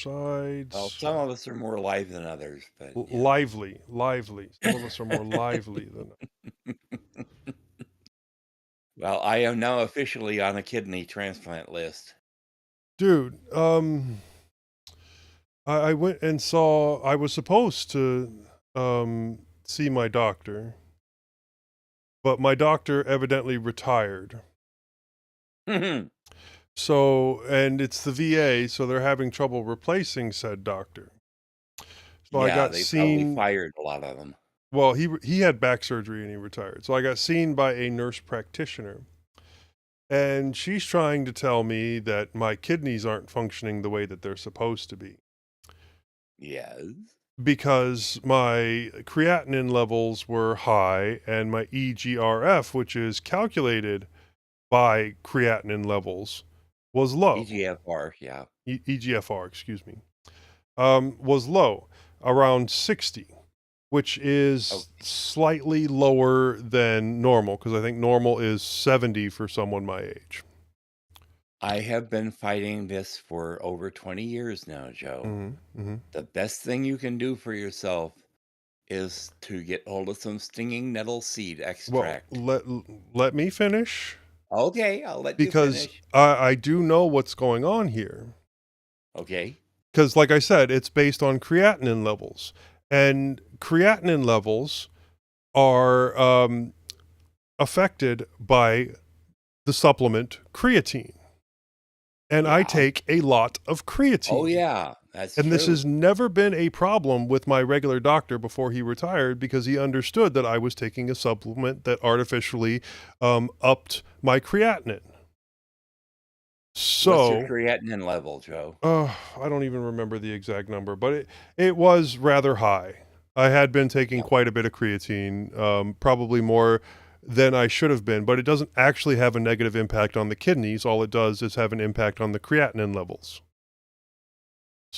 Well, sides. some of us are more live than others, but yeah. Lively. Some of us are more lively than. Well, I am now officially on a kidney transplant list. Dude, I went and saw. I was supposed to see my doctor, but my doctor evidently retired. So, and it's the VA, so they're having trouble replacing said doctor. So I Yeah, got they probably seen. fired a lot of them. Well, he had back surgery and he retired. So I got seen by a nurse practitioner, and she's trying to tell me that my kidneys aren't functioning the way that they're supposed to be Yes. because my creatinine levels were high and my EGRF, which is calculated by creatinine levels, was low. EGFR, yeah. EGFR, excuse me, was low, around 60, which Oh, is slightly lower than normal because I think normal is 70 for someone my age. I have been fighting this for over 20 years now, Joe. Hmm. Hmm. The best thing you can do for yourself is to get hold of some stinging nettle seed Well, extract. let me finish Okay, I'll let you because finish. I do know what's going on here. Okay. Because, like I said, it's based on creatinine levels, and creatinine levels are affected by the supplement creatine. And I Yeah. take a lot of Oh, creatine. yeah. That's And this true. has never been a problem with my regular doctor before he retired because he understood that I was taking a supplement that artificially upped my creatinine. What's your So, creatinine level, Joe? I don't even remember the exact number, but it was rather high. I had been taking Yeah. quite a bit of creatine, probably more than I should have been, but it doesn't actually have a negative impact on the kidneys. All it does is have an impact on the creatinine levels.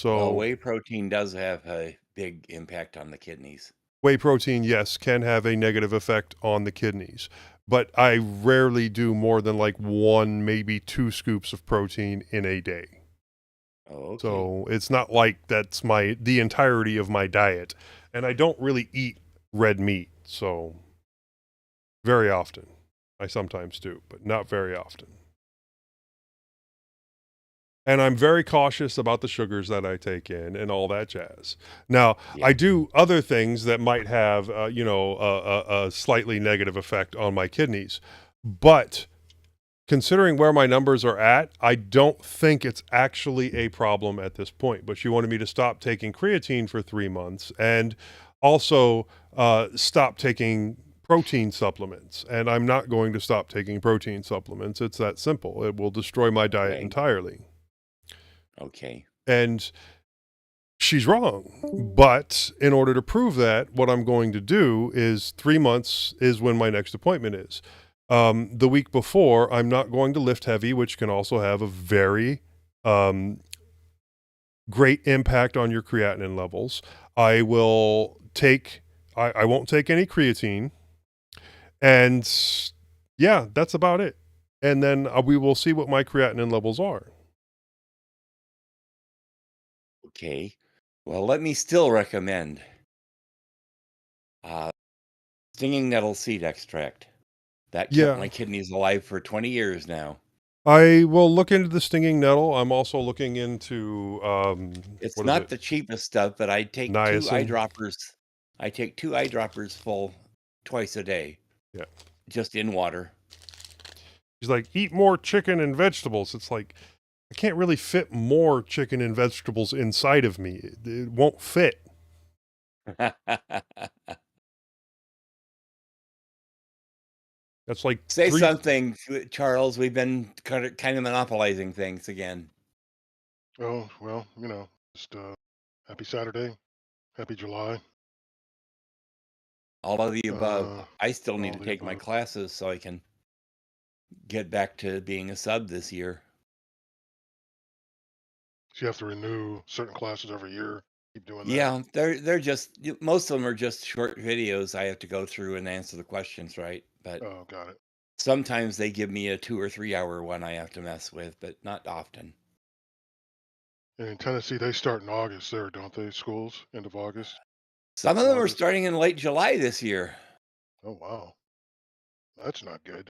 Well, So, whey protein does have a big impact on the kidneys. whey protein, yes, can have a negative effect on the kidneys, but I rarely do more than like one, maybe two scoops of protein in a day. Oh, okay. So it's not like that's the entirety of my diet. And I don't really eat red meat, so very often. I sometimes do, but not very often. And I'm very cautious about the sugars that I take in and all that jazz. Now, Yeah. I do other things that might have, a slightly negative effect on my kidneys. But considering where my numbers are at, I don't think it's actually a problem at this point. But she wanted me to stop taking creatine for 3 months and also stop taking protein supplements. And I'm not going to stop taking protein supplements. It's that simple. It will destroy my diet Okay. entirely. Okay. And she's wrong. But in order to prove that, what I'm going to do is 3 months is when my next appointment is. The week before, I'm not going to lift heavy, which can also have a very um, great impact on your creatinine levels. I will take, I won't take any creatine. And yeah, that's about it. And then we will see what my creatinine levels are. Okay. Well, let me still recommend uh, stinging nettle seed extract. That kept Yeah, my kidneys alive for 20 years now. I will look into the stinging nettle. I'm also looking into It's what is not it? the cheapest stuff, but I take two Niacin. eyedroppers. I take two eyedroppers full twice a day, Yeah. just in water. He's like, eat more chicken and vegetables. It's like I can't really fit more chicken and vegetables inside of me. It won't fit. That's like Say three. something, Charles. We've been kind of monopolizing things again. Oh, well, just happy Saturday, happy July, All of the above. uh, I still need all to the take my above. classes so I can get back to being a sub this year. So you have to renew certain classes every year. Keep doing that. Yeah, they're just most of them are just short videos I have to go through and answer the questions, right? But Oh, got it. sometimes they give me a 2 or 3 hour one I have to mess with, but not often. And in Tennessee, they start in August there, don't they? Schools, end of August, Some of them are mid-August. starting in late July this year. Oh, wow. That's not good.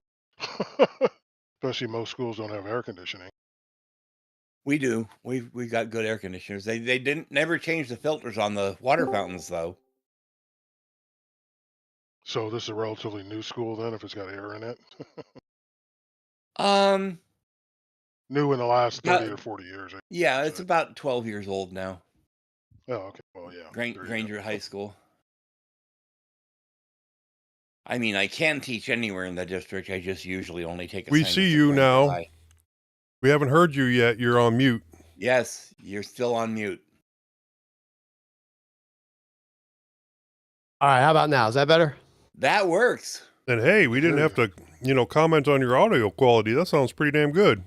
Especially most schools don't have air conditioning. We do. We got good air conditioners. They didn't never change the filters on the water fountains though. So this is a relatively new school then, if it's got air in it. Um, New in the last 30 about, or 40 years, I yeah, should it's say. about 12 years old now. Oh, okay. Well, yeah. There you Granger go. High School. I mean, I can teach anywhere in the district. I just usually only take We see assignments at you Granger now. High. We haven't heard you yet. You're on mute. Yes, you're still on mute. All right, how about now? Is that better? That works. And hey, we didn't Hear have to, comment on your audio quality. That sounds pretty damn good.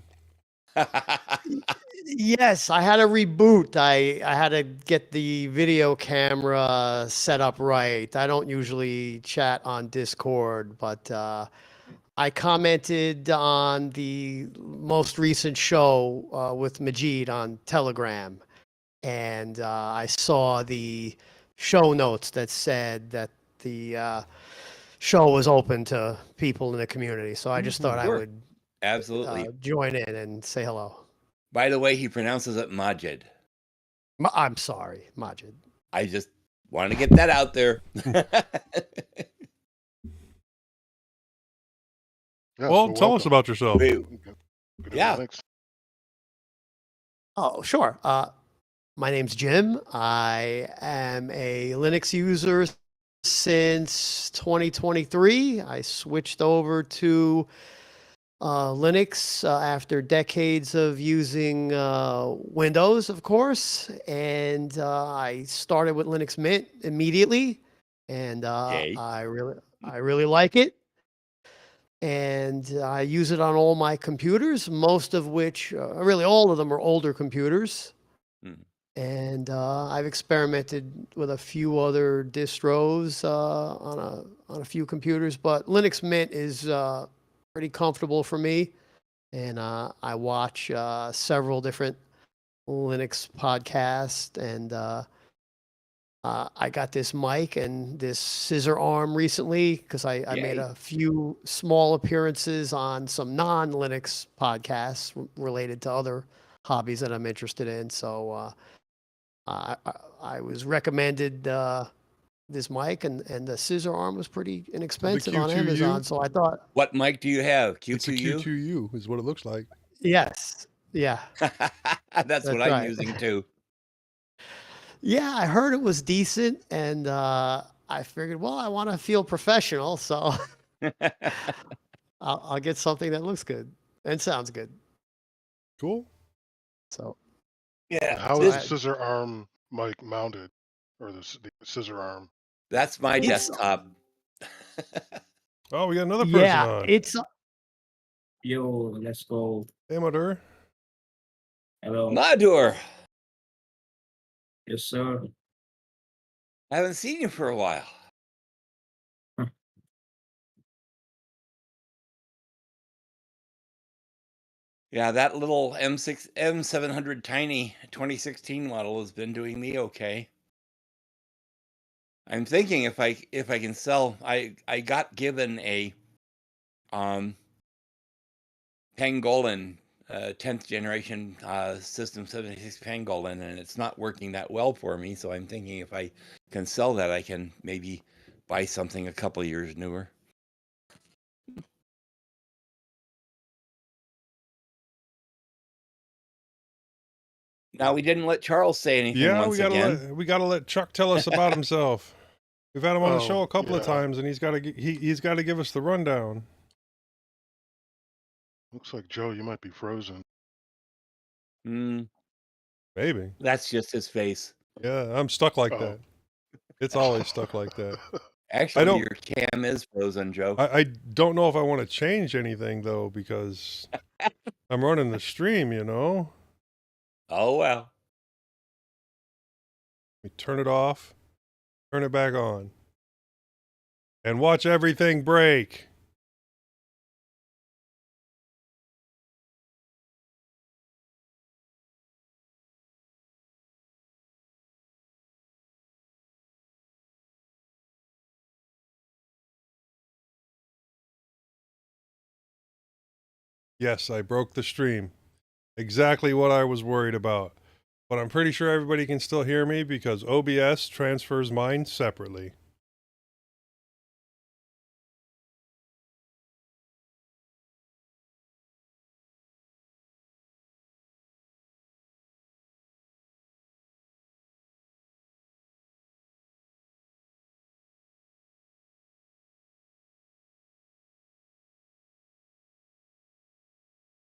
Yes, I had a reboot. I had to get the video camera set up right. I don't usually chat on Discord, but I commented on the most recent show with Majid on Telegram, and I saw the show notes that said that the show was open to people in the community. So I just thought I Sure. would Absolutely. join in and say hello. By the way, he pronounces it Majid. I'm sorry, Majid. I just want to get that out there. Yes, Well, tell us welcome. about yourself. Wait, Good yeah. Linux. Oh, sure. My name's Jim. I am a Linux user since 2023. I switched over to Linux after decades of using Windows, of course, and I started with Linux Mint immediately, and Okay. I really like it. And I use it on all my computers, most of which, really all of them are older computers. Hmm. And I've experimented with a few other distros on a few computers, but Linux Mint is pretty comfortable for me. And I watch several different Linux podcasts, and I got this mic and this scissor arm recently because I made Yay. a few small appearances on some non-Linux podcasts related to other hobbies that I'm interested in. So I was recommended this mic, and the scissor arm was pretty inexpensive on Q2U? Amazon. So I thought, What mic do you have? It's a Q2U? Q2U is what it looks like. yes, yeah, That's what that's I'm right. using too. Yeah, I heard it was decent, and I figured, well, I want to feel professional, so I'll get something that looks good and sounds good. Cool. So Yeah, How is the I, scissor arm mic mounted? Or the scissor arm? that's my it's desktop. Oh, we got another person yeah, on. it's Yo, let's go. Hey, Madur. Hello. Madur, Yes, sir. I haven't seen you for a while. Huh. Yeah, that little M700 Tiny 2016 model has been doing me okay. I'm thinking if I can sell, I got given a Pangolin 10th generation System 76 Pangolin, and it's not working that well for me. So I'm thinking if I can sell that, I can maybe buy something a couple years newer. Now we didn't let Charles say anything Yeah, once again. we gotta let Chuck tell us about himself. We've had him on the show a couple of yeah. times, and he's got to give us the rundown. Looks like, Joe, you might be frozen. Maybe. That's just his face. Yeah, I'm stuck like Oh. that. It's always stuck like that. Actually, your cam is frozen, Joe. I don't know if I want to change anything though, because I'm running the stream. Oh well. We turn it off, turn it back on, and watch everything break. Yes, I broke the stream. Exactly what I was worried about. But I'm pretty sure everybody can still hear me because OBS transfers mine separately.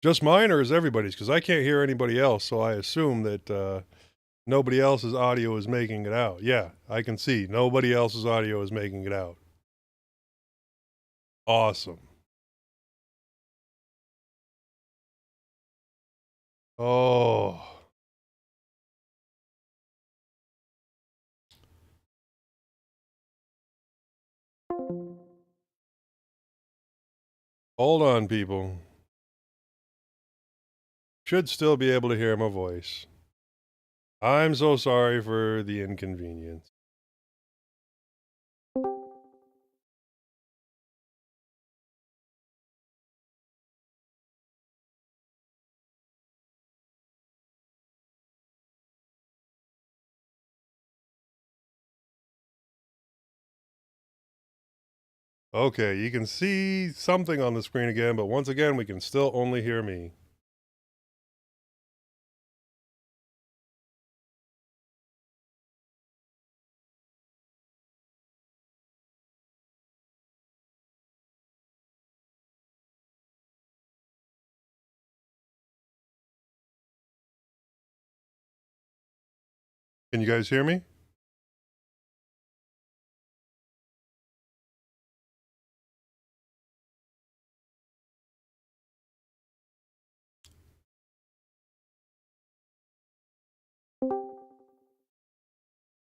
Just mine or is everybody's? Because I can't hear anybody else, so I assume that nobody else's audio is making it out. Yeah, I can see. Nobody else's audio is making it out. Awesome. Oh. Hold on, people. Should still be able to hear my voice. I'm so sorry for the inconvenience. Okay, you can see something on the screen again, but once again, we can still only hear me. Can you guys hear me?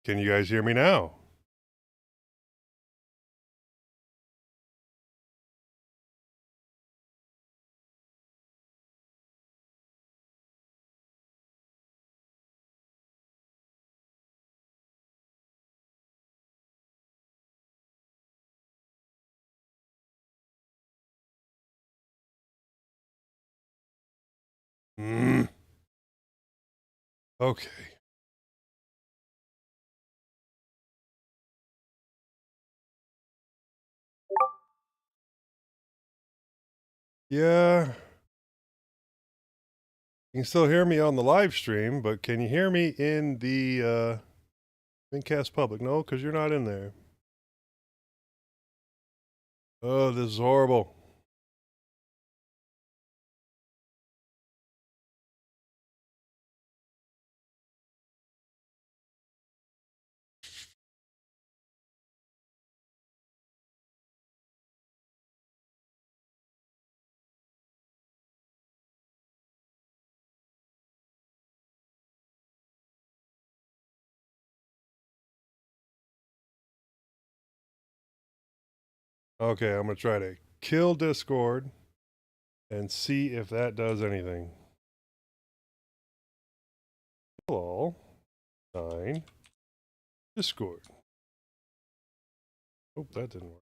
Can you guys hear me now? Okay. Yeah. You can still hear me on the live stream, but can you hear me in the mintCast public? No, because you're not in there. Oh, this is horrible. Okay, I'm going to try to kill Discord and see if that does anything. Hello. 9. Discord. Oh, that didn't work.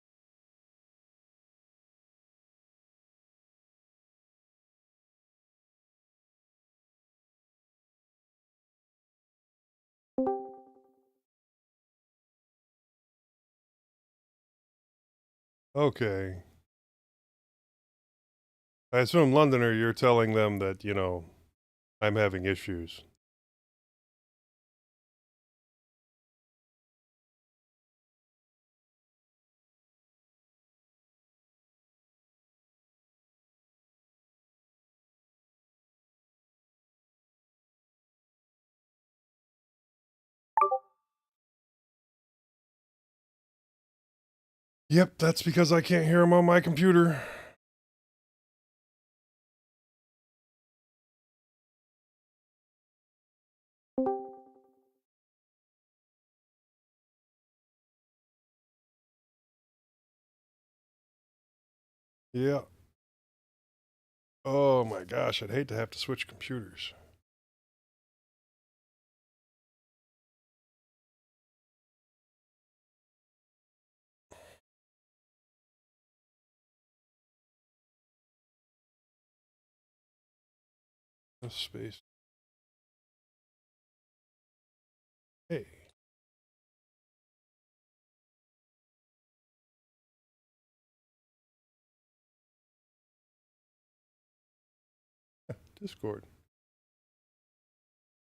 Okay. I assume, Londoner, you're telling them that, you know, I'm having issues. Yep, that's because I can't hear them on my computer. Yeah. Oh my gosh, I'd hate to have to switch computers. Space. Hey. Discord.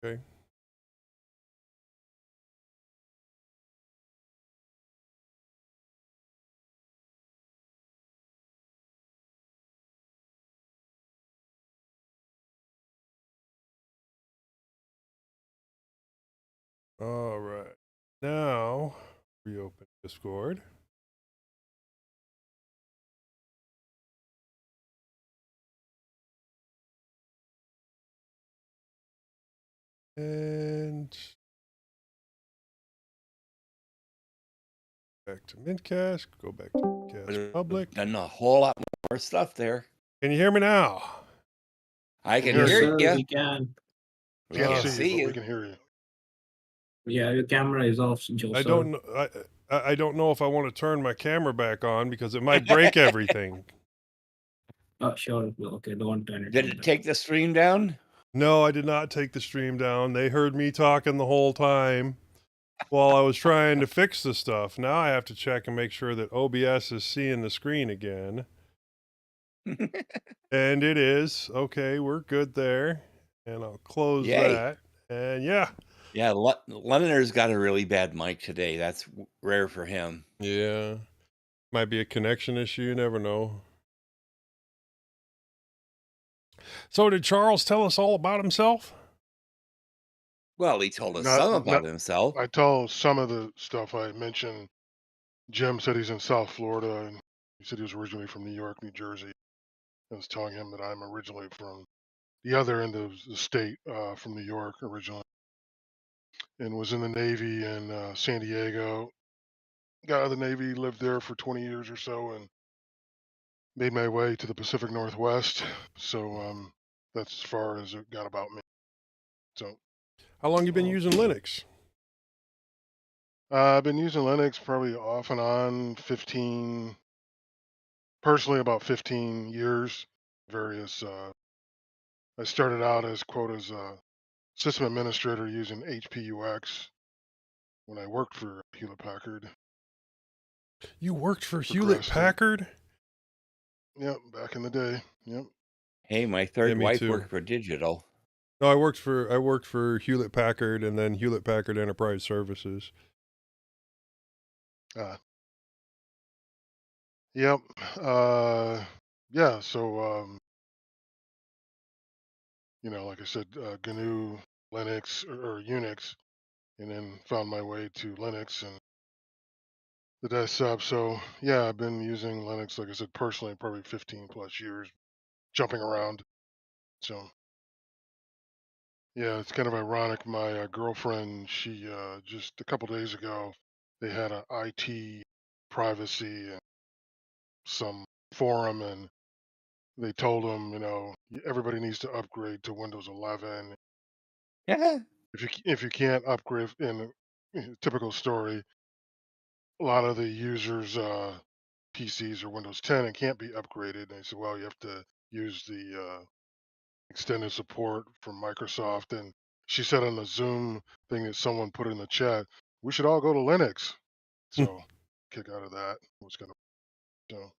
Okay. All right. Now, reopen Discord. And back to mintCast. Go back to mintCast public. Done a whole lot more stuff there. Can you hear me now? I can Hear Yes, hear sir, you. we can. We Can't can't Oh. see see you, but we you. can hear you. Yeah, your camera is off, Joe. I don't know. I don't know if I want to turn my camera back on because it might break everything. Oh, sure. Okay, don't turn it Did on it then. take the stream down? No, I did not take the stream down. They heard me talking the whole time while I was trying to fix the stuff. Now I have to check and make sure that OBS is seeing the screen again. And it is. Okay, we're good there. And I'll close Yay. that. And yeah. Yeah, Londoner's got a really bad mic today. That's rare for him. Yeah. Might be a connection issue. You never know. So did Charles tell us all about himself? Well, he told us Not- some about not- himself. I told some of the stuff I mentioned. Jim said he's in South Florida, and he said he was originally from New York, New Jersey. I was telling him that I'm originally from the other end of the state, from New York originally, and was in the Navy in San Diego. Got out of the Navy, lived there for 20 years or so, and made my way to the Pacific Northwest. So that's as far as it got about me. So How long you been using Linux? I've been using Linux probably off and on 15, personally about 15 years. Various, I started out as quote as a system administrator using HPUX when I worked for Hewlett Packard. You worked for Hewlett Progressed. Packard? Yep, back in the day. Yep. Hey, my third me wife too. worked for Digital. No, I worked for Hewlett Packard and then Hewlett Packard Enterprise Services. Yep. Yeah. So like I said, GNU, Linux or Unix, and then found my way to Linux and the desktop. So yeah, I've been using Linux, like I said, personally, probably 15 plus years, jumping around. So yeah, it's kind of ironic. My girlfriend, she just a couple days ago, they had a IT privacy and some forum, and they told them, everybody needs to upgrade to Windows 11. Yeah. If you can't upgrade, in a typical story, a lot of the users' PCs are Windows 10 and can't be upgraded. And they said, well, you have to use the extended support from Microsoft. And she said on the Zoom thing that someone put in the chat, we should all go to Linux. So kick out of that was kind of so.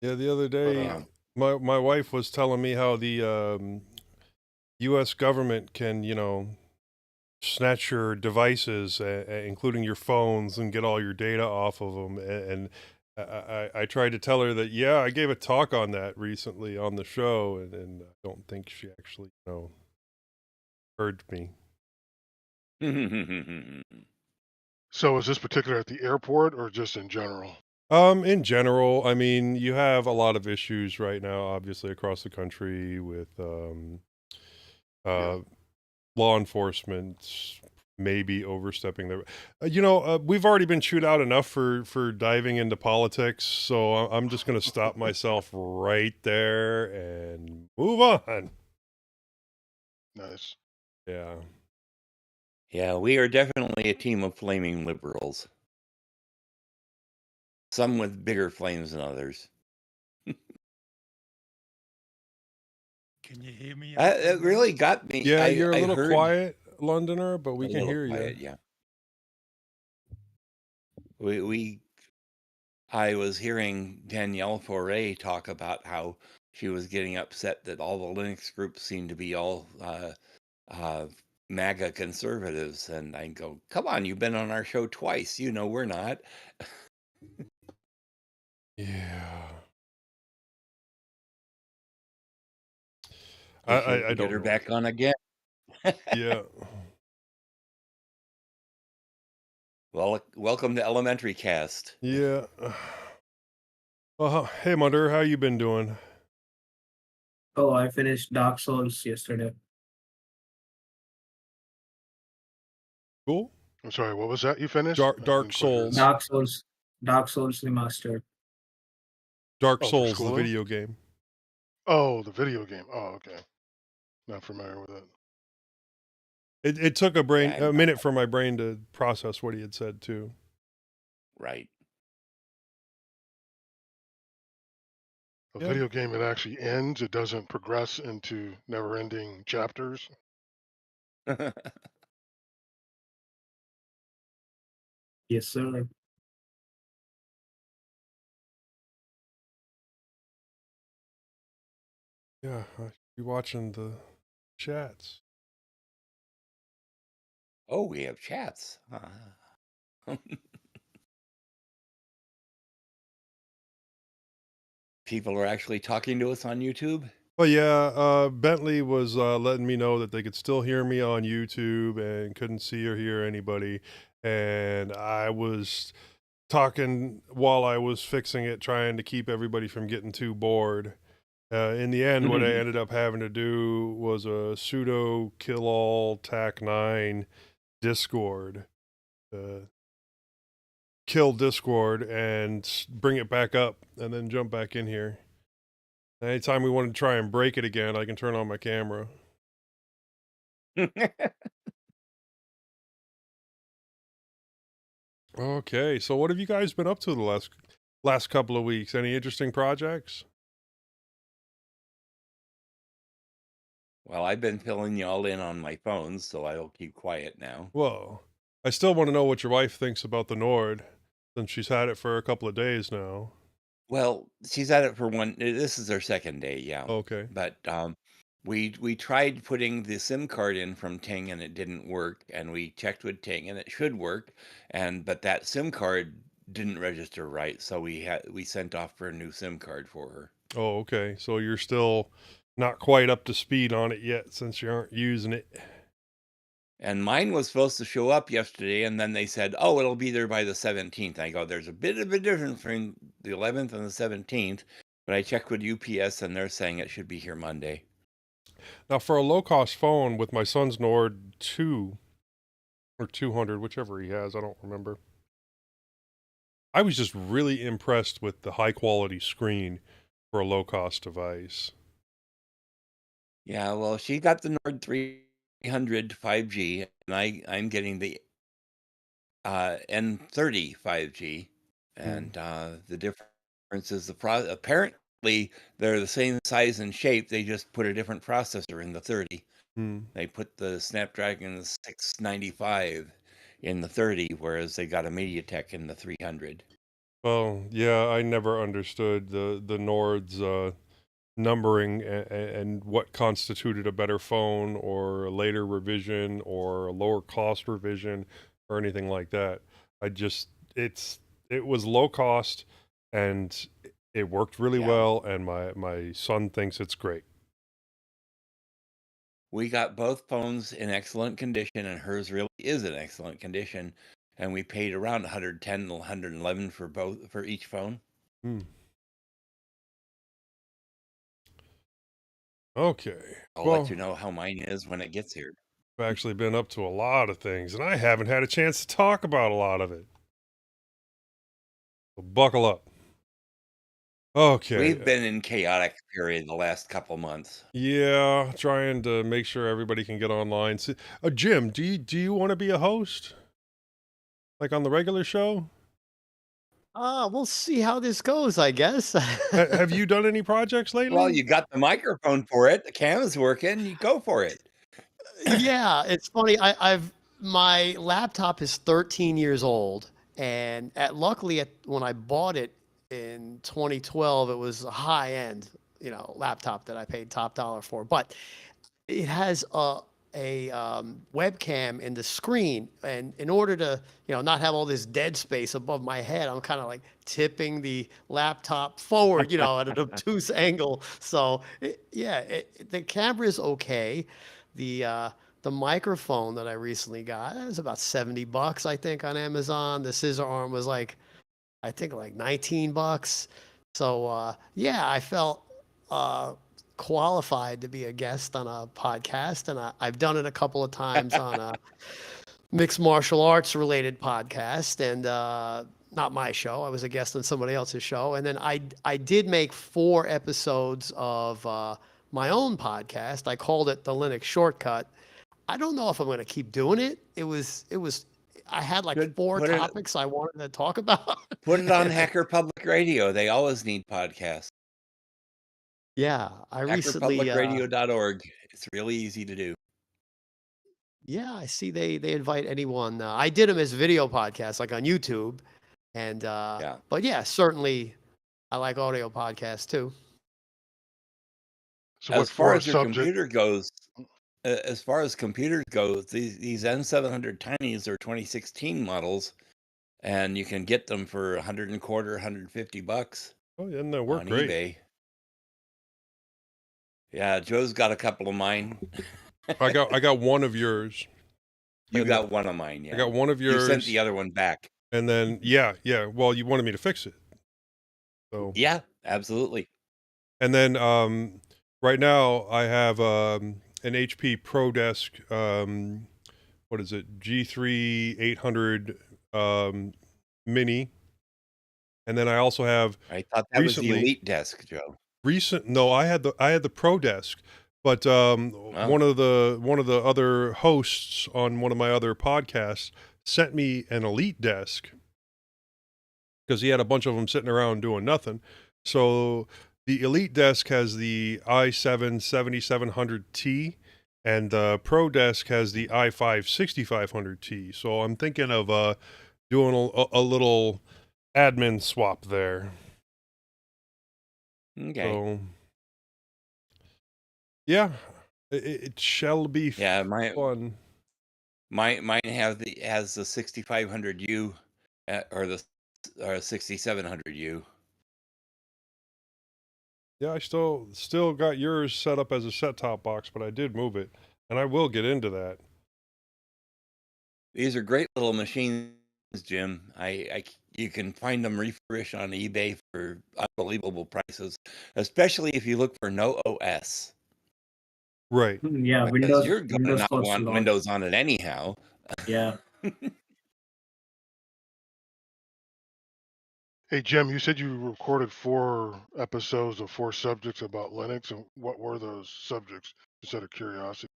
Yeah, the other day, Yeah. my wife was telling me how the U.S. government can, snatch your devices, including your phones, and get all your data off of them. And I tried to tell her that, yeah, I gave a talk on that recently on the show, and I don't think she actually, heard me. So is this particular at the airport or just in general? In general, I mean, you have a lot of issues right now, obviously, across the country with law enforcement maybe overstepping their. We've already been chewed out enough for diving into politics, so I'm just going to stop myself right there and move on. Nice. Yeah. Yeah, we are definitely a team of flaming liberals. Some with bigger flames than others. Can you hear me? It really got me. Yeah, you're a I little heard quiet, Londoner, but we a can little hear you. quiet, yeah. I was hearing Danielle Foray talk about how she was getting upset that all the Linux groups seem to be all MAGA conservatives, and I go, come on, you've been on our show twice. You know we're not. Yeah. We I should get don't her know. back on again. Yeah. Well, welcome to Elementary Cast. Yeah. Well, hey, Munder, how you been doing? Oh, I finished Dark Souls yesterday. Cool. I'm sorry, what was that you finished? Dark I didn't quite hear Souls. that. Dark Souls Remastered. Dark Oh, for Souls, the schooling? video game. Oh, the video game. Oh, okay. Not familiar with it. It took a Yeah, minute for my brain to process what he had said too. right. A Yeah. video game that actually ends, it doesn't progress into never-ending chapters. Yes, sir. Yeah, I should be watching the chats. Oh, we have chats. People are actually talking to us on YouTube. Well, yeah, Bentley was letting me know that they could still hear me on YouTube and couldn't see or hear anybody. And I was talking while I was fixing it, trying to keep everybody from getting too bored. In the end, what I ended up having to do was a sudo kill all tac9 Discord. Kill Discord and bring it back up and then jump back in here. Anytime we want to try and break it again, I can turn on my camera. Okay, so what have you guys been up to the last couple of weeks? Any interesting projects? Well, I've been filling you all in on my phone, so I'll keep quiet now. Whoa. I still want to know what your wife thinks about the Nord, since she's had it for a couple of days now. Well, she's at it for this is her second day, yeah. Okay. But we tried putting the SIM card in from Ting and it didn't work, and we checked with Ting and it should work, but that SIM card didn't register right, so we sent off for a new SIM card for her. Oh, okay. So you're still not quite up to speed on it yet since you aren't using it. And mine was supposed to show up yesterday, and then they said, oh, it'll be there by the 17th. I go, there's a bit of a difference between the 11th and the 17th, but I checked with UPS, and they're saying it should be here Monday. Now, for a low-cost phone with my son's Nord 2, or 200, whichever he has, I don't remember. I was just really impressed with the high-quality screen for a low-cost device. Yeah, well, she got the Nord 300 5G, and I'm getting the N30 5G, and the difference is apparently they're the same size and shape. They just put a different processor in the 30. They put the Snapdragon 695 in the 30, whereas they got a MediaTek in the 300. Well, yeah, I never understood the Nord's numbering and what constituted a better phone or a later revision or a lower cost revision or anything like that. It was low cost and it worked really well, and my son thinks it's great. We got both phones in excellent condition, and hers really is in excellent condition. And we paid around 110 to 111 for each phone. Okay. I'll let you know how mine is when it gets here. I've actually been up to a lot of things, and I haven't had a chance to talk about a lot of it. So buckle up. Okay. We've been in chaotic period the last couple months. Yeah, trying to make sure everybody can get online. So, Jim, do you want to be a host? Like on the regular show? We'll see how this goes, I guess. Have you done any projects lately? Well, you got the microphone for it. The camera's working. You go for it. Yeah, it's funny. I've my laptop is 13 years old, and luckily when I bought it in 2012, it was a high end, laptop that I paid top dollar for. But it has a webcam in the screen, and in order to not have all this dead space above my head, I'm kind of like tipping the laptop forward, at an obtuse angle. So the camera is okay. The microphone that I recently got, it was about $70, I think, on Amazon. The scissor arm was I think like $19. So I felt qualified to be a guest on a podcast, and I've done it a couple of times on a mixed martial arts related podcast, and not my show. I was a guest on somebody else's show, and then I did make 4 episodes of my own podcast. I called it the Linux Shortcut. I don't know if I'm going to keep doing it. It was. I had like Good. 4 Put it topics I wanted to talk about. put it on Hacker Public Radio. They always need podcasts. Yeah, I recently. HackerPublicRadio.org. It's really easy to do. Yeah, I see they invite anyone. I did them as video podcasts, like on YouTube, and Yeah. but yeah, certainly I like audio podcasts too. So what As far for a as your subject? computer goes, as far as computers go, these N700 Tinies are 2016 models, and you can get them for $100 and quarter, $150 Oh, yeah, and they work on great. eBay. Yeah, Joe's got a couple of mine. I got one of yours. You And got one of mine, I yeah. got one of You yours, sent the other one back. and then yeah. Well, you wanted me to fix it, so Yeah, absolutely. and then right now I have an HP ProDesk. What is it? G3 800 mini, and then I also have I thought that was the recently. Elite Desk, Joe. No, I had the Pro Desk, but one of the other hosts on one of my other podcasts sent me an Elite Desk because he had a bunch of them sitting around doing nothing. So the Elite Desk has the i7 7700T, and the Pro Desk has the i5 6500T. So I'm thinking of doing a little admin swap there. Okay. So, yeah, it shall be Yeah, fun. mine has the 6500U or the 6700U. Yeah, I still got yours set up as a set-top box, but I did move it, and I will get into that. These are great little machines, Jim. You can find them refurbished on eBay for unbelievable prices, especially if you look for no OS. Right. Yeah, Because you're going to Windows not costs a want lot. Windows on it anyhow. Yeah. Hey Jim, you said you recorded 4 episodes of 4 subjects about Linux, and what were those subjects? Just out of curiosity.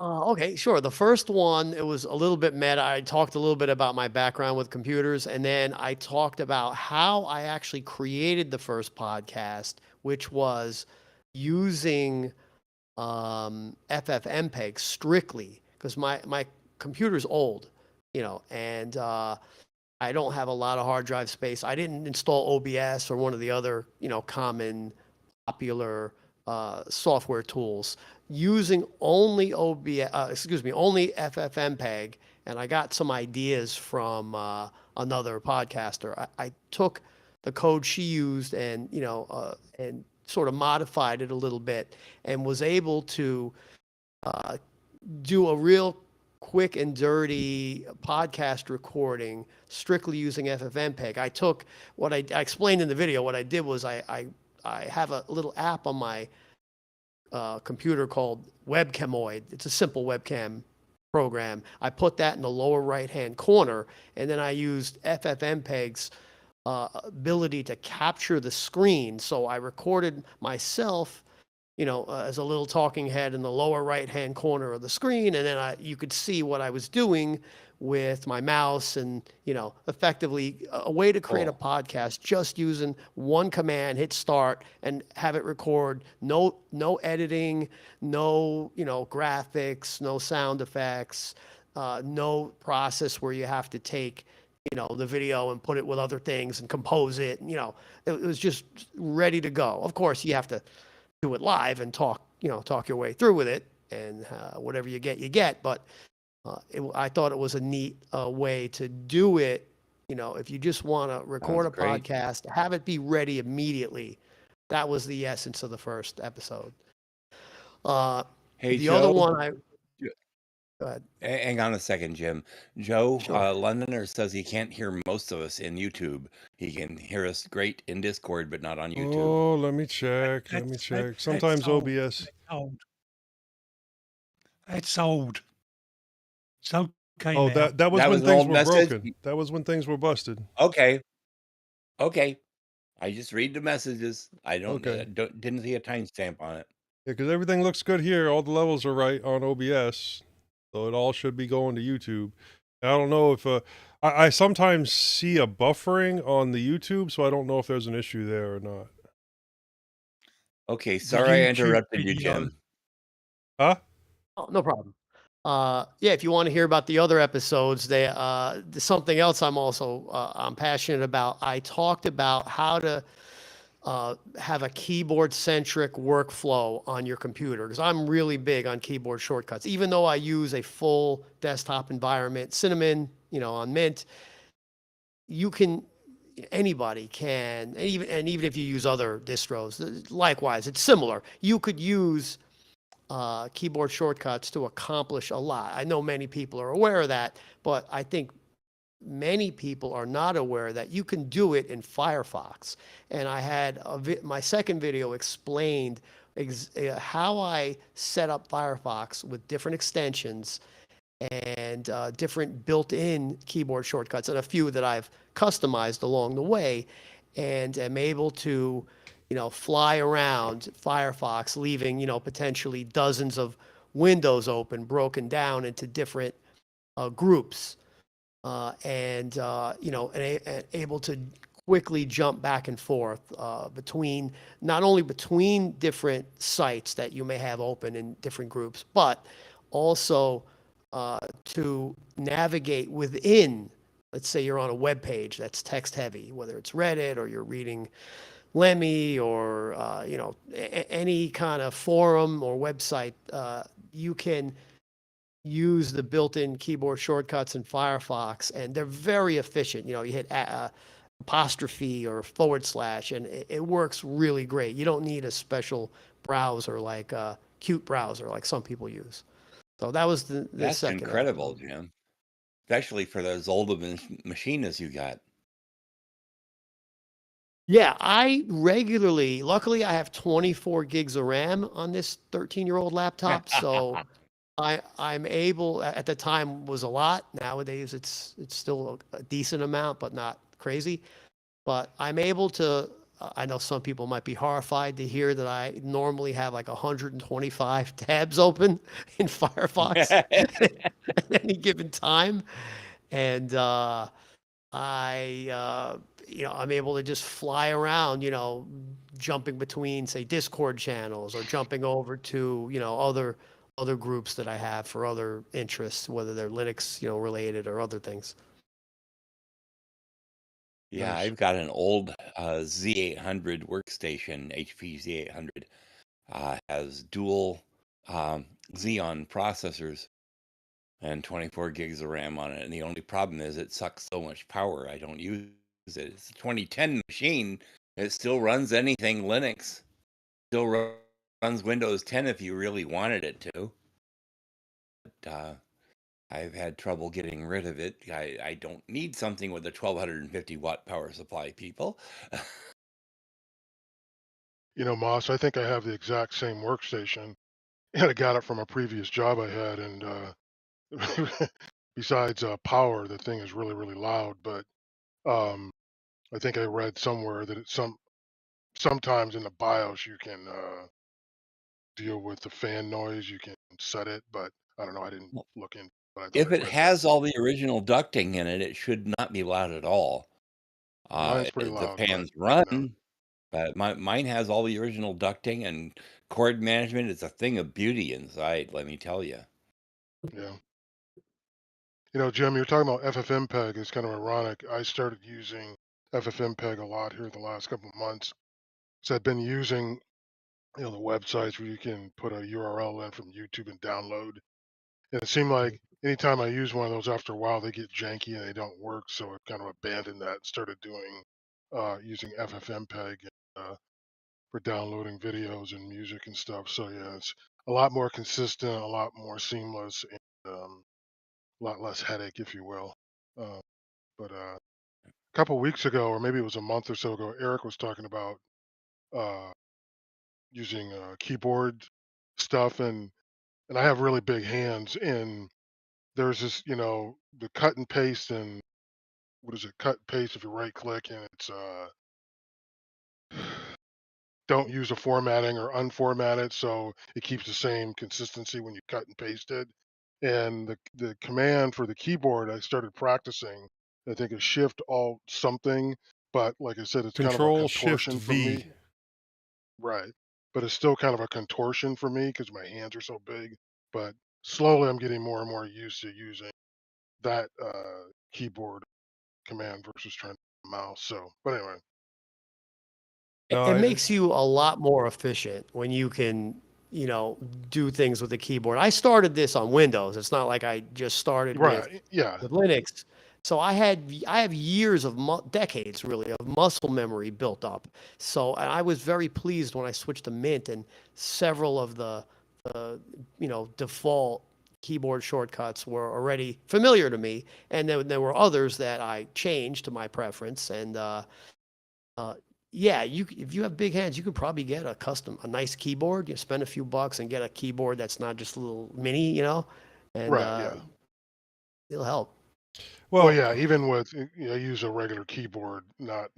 Okay, sure. The first one, it was a little bit meta. I talked a little bit about my background with computers, and then I talked about how I actually created the first podcast, which was using FFmpeg strictly, because my computer's old, and I don't have a lot of hard drive space. I didn't install OBS or one of the other, common popular software tools, using only only FFmpeg. And I got some ideas from another podcaster. I took the code she used and and sort of modified it a little bit, and was able to do a real quick and dirty podcast recording strictly using FFmpeg. I took what I explained in the video. What I did was I have a little app on my computer called Webcamoid. It's a simple webcam program. I put that in the lower right-hand corner, and then I used FFmpeg's ability to capture the screen. So I recorded myself as a little talking head in the lower right-hand corner of the screen, and then you could see what I was doing with my mouse, and effectively a way to create a Cool. podcast just using one command, hit start, and have it record. No editing, no graphics, no sound effects, no process where you have to take the video and put it with other things and compose it. It was just ready to go. Of course, you have to do it live and talk your way through with it, and whatever you get, you get. But I thought it was a neat way to do it. If you just want to record Sounds a great. podcast, have it be ready immediately. That was the essence of the first episode. Hey, The other Joe. one, go ahead. Hang on a second, Jim. Joe Sure. Londoner says he can't hear most of us in YouTube. He can hear us great in Discord, but not on YouTube. Oh, let me check. Let me check. Sometimes OBS. It's old. It's okay Oh, now. that was That when was an things old were message? broken. That was when things were busted. Okay. I just read the messages. I Okay. didn't see a timestamp on it. Yeah, because everything looks good here. All the levels are right on OBS, so it all should be going to YouTube. I don't know if I sometimes see a buffering on the YouTube, so I don't know if there's an issue there or not. Okay, The sorry I YouTube interrupted you, video. Jim. Huh? Oh, no problem. Yeah, if you want to hear about the other episodes, something else I'm passionate about. I talked about how to have a keyboard-centric workflow on your computer, because I'm really big on keyboard shortcuts. Even though I use a full desktop environment, Cinnamon, on Mint, anybody can, and even if you use other distros, likewise, it's similar. You could use keyboard shortcuts to accomplish a lot. I know many people are aware of that, but I think many people are not aware that you can do it in Firefox. And I had my second video explained how I set up Firefox with different extensions and different built-in keyboard shortcuts, and a few that I've customized along the way, and am able to fly around Firefox, leaving potentially dozens of windows open, broken down into different groups, and able to quickly jump back and forth between, not only between different sites that you may have open in different groups, but also to navigate within. Let's say you're on a web page that's text heavy, whether it's Reddit or you're reading Lemmy or any kind of forum or website. You can use the built-in keyboard shortcuts in Firefox, and they're very efficient. You hit apostrophe or /, and it works really great. You don't need a special browser like a Qt browser like some people use. So that was the That's second incredible, episode. Jim. Especially for those older machinists you got. Yeah, I regularly, luckily I have 24 gigs of RAM on this 13-year-old laptop, so I'm able, at the time was a lot. Nowadays it's still a decent amount, but not crazy. But I'm able to, I know some people might be horrified to hear that I normally have like 125 tabs open in Firefox at any given time. And I'm able to just fly around, jumping between, say, Discord channels, or jumping over to, other groups that I have for other interests, whether they're Linux, related or other things. Yeah, Nice. I've got an old Z800 workstation, HP Z800. Has dual Xeon processors and 24 gigs of RAM on it. And the only problem is it sucks so much power. I don't use it. It's a 2010 machine. It still runs anything Linux. Still runs Windows 10 if you really wanted it to. But I've had trouble getting rid of it. I don't need something with a 1250 watt power supply, people. Moss, I think I have the exact same workstation, and I got it from a previous job I had. And besides power, the thing is really, really loud. But um, I think I read somewhere that sometimes in the BIOS you can deal with the fan noise. You can set it, but I don't know. I didn't Well, look in, but I thought if I it read that. has all the original ducting in it, it should not be loud at all. Mine's pretty The loud, but fans you know, run, but mine has all the original ducting and cord management. It's a thing of beauty inside, let me tell you. yeah. You know, Jim, you're talking about FFmpeg. It's kind of ironic. I started using FFmpeg a lot here the last couple of months. So I've been using, the websites where you can put a URL in from YouTube and download. And it seemed like anytime I use one of those, after a while they get janky and they don't work. So I kind of abandoned that. Started doing using FFmpeg for downloading videos and music and stuff. So yeah, it's a lot more consistent, a lot more seamless, and a lot less headache, if you will. Uh, but a couple weeks ago, or maybe it was a month or so ago, Eric was talking about uh, using keyboard stuff, and I have really big hands, and there's this, the cut and paste, and what is it? Cut and paste if you right click, and it's don't use a formatting or unformat it, so it keeps the same consistency when you cut and paste it. And the command for the keyboard, I started practicing. I think it's Shift Alt something, but like I said, it's kind of a Control Shift contortion for me. V. Right. But it's still kind of a contortion for me because my hands are so big. But slowly, I'm getting more and more used to using that keyboard command versus trying to mouse. So, but anyway, It No, it I, makes you a lot more efficient when you can, do things with the keyboard. I started this on Windows. It's not like I just started with right, yeah, Linux. So I have years of decades really of muscle memory built up. So and I was very pleased when I switched to Mint and several of the default keyboard shortcuts were already familiar to me, and then there were others that I changed to my preference. And uh, yeah, if you have big hands, you could probably get a nice keyboard. You spend a few bucks and get a keyboard that's not just a little mini, and right, yeah. it'll help. Well, well, yeah, even with I use a regular keyboard, not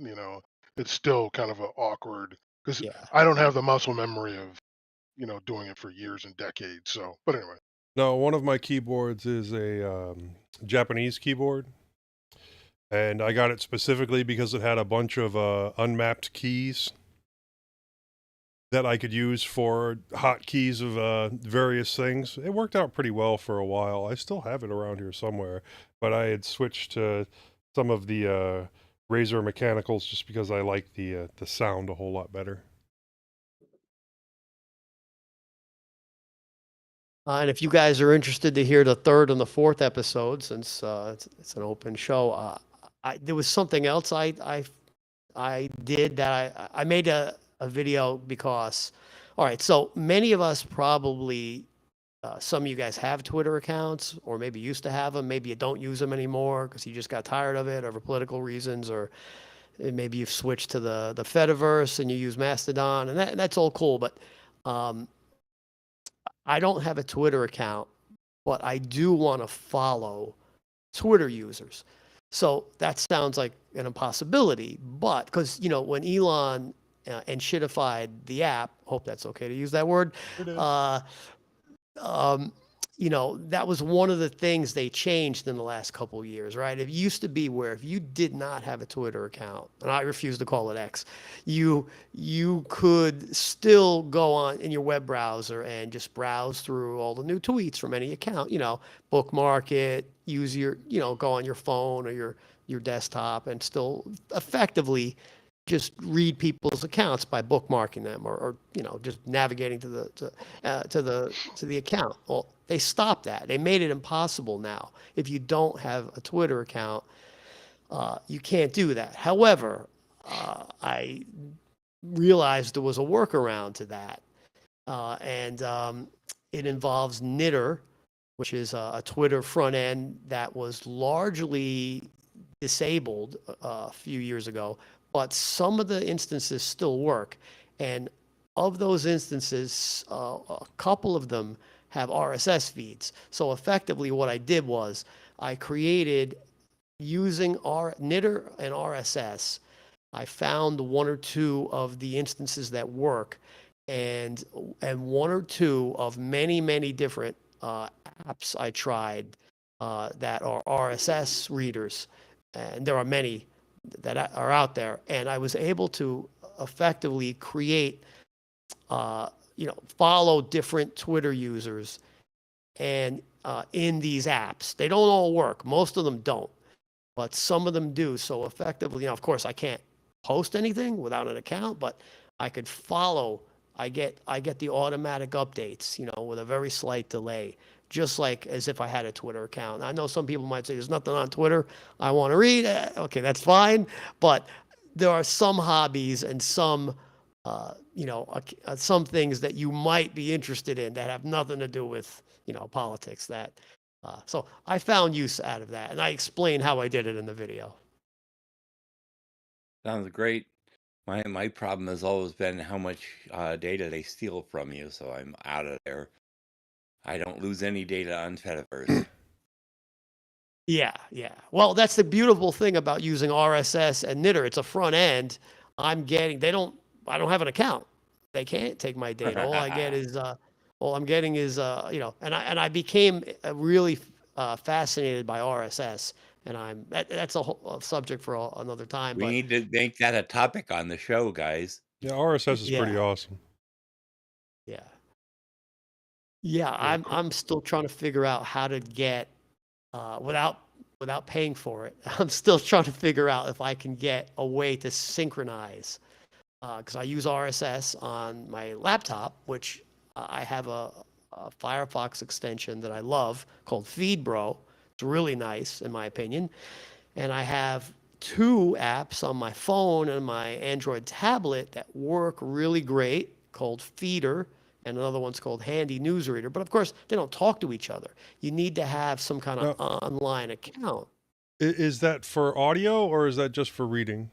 it's still kind of a awkward because Yeah. I don't have the muscle memory of doing it for years and decades. So, but anyway, no, one of my keyboards is a Japanese keyboard, and I got it specifically because it had a bunch of unmapped keys that I could use for hotkeys of various things. It worked out pretty well for a while. I still have it around here somewhere, but I had switched to some of the Razer mechanicals just because I like the sound a whole lot better. And if you guys are interested to hear the third and the fourth episode, since it's an open show, there was something else I did that I made a video because, all right, so many of us probably, some of you guys have Twitter accounts, or maybe used to have them. Maybe you don't use them anymore because you just got tired of it, or for political reasons, or maybe you've switched to the Fediverse and you use Mastodon, and that's all cool. But um, I don't have a Twitter account, but I do want to follow Twitter users. So that sounds like an impossibility, but because, when Elon and shitified the app, hope that's okay to use that word, It is. um, that was one of the things they changed in the last couple of years, right? It used to be where if you did not have a Twitter account, and I refuse to call it X, you could still go on in your web browser and just browse through all the new tweets from any account, bookmark it, use go on your phone or your desktop and still effectively just read people's accounts by bookmarking them or just navigating to the account. Well, they stopped that. They made it impossible now. If you don't have a Twitter account, you can't do that. However, I realized there was a workaround to that, and it involves Knitter, which is a Twitter front end that was largely disabled a few years ago, but some of the instances still work. And of those instances, a couple of them have RSS feeds. So effectively, what I did was I created using Knitter and RSS. I found one or two of the instances that work, and one or two of many different apps I tried that are RSS readers, and there are many that are out there, and I was able to effectively create, follow different Twitter users, and in these apps. They don't all work. Most of them don't, but some of them do. So effectively, of course, I can't post anything without an account, but I could follow. I get the automatic updates, with a very slight delay, just like as if I had a Twitter account. I know some people might say there's nothing on Twitter I want to read. Okay, that's fine, but there are some hobbies and some some things that you might be interested in that have nothing to do with politics. So I found use out of that, and I explained how I did it in the video. Sounds great. My problem has always been how much data they steal from you, so I'm out of there. I don't lose any data on Fediverse. Yeah. Well, that's the beautiful thing about using RSS and Knitter. It's a front end. I don't have an account. They can't take my data. All I get is, all I'm getting is, and I became really fascinated by RSS, and that's a whole subject for another time. We need to make that a topic on the show, guys. Yeah, RSS is pretty awesome. Yeah, I'm still trying to figure out how to get without paying for it. I'm still trying to figure out if I can get a way to synchronize, because I use RSS on my laptop, which I have a Firefox extension that I love called FeedBro. It's really nice in my opinion, and I have two apps on my phone and my Android tablet that work really great, called Feeder, and another one's called Handy Newsreader. But of course, they don't talk to each other. You need to have some kind of online account. Is that for audio or is that just for reading?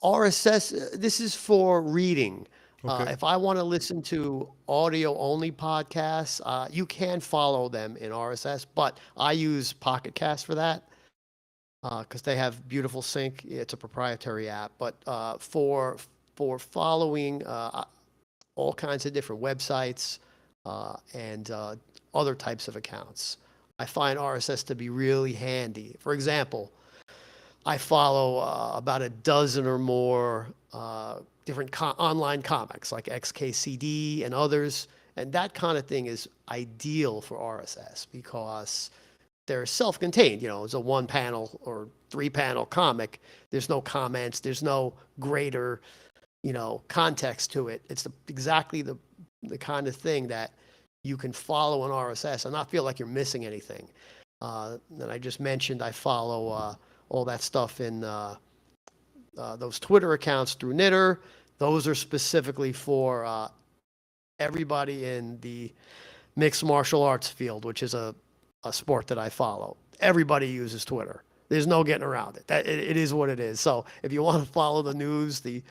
RSS, this is for reading. Okay. If I want to listen to audio-only podcasts, you can follow them in RSS, but I use Pocket Cast for that because they have beautiful sync. It's a proprietary app. But for following all kinds of different websites and other types of accounts, I find RSS to be really handy. For example, I follow about a dozen or more different online comics like XKCD and others, and that kind of thing is ideal for RSS because they're self-contained. It's a 1-panel or 3-panel comic. There's no comments. There's no greater context to it. It's exactly the kind of thing that you can follow in RSS and not feel like you're missing anything. And I just mentioned I follow all that stuff in those Twitter accounts through Knitter. Those are specifically for everybody in the mixed martial arts field, which is a sport that I follow. Everybody uses Twitter. There's no getting around it. It is what it is. So if you want to follow the news, the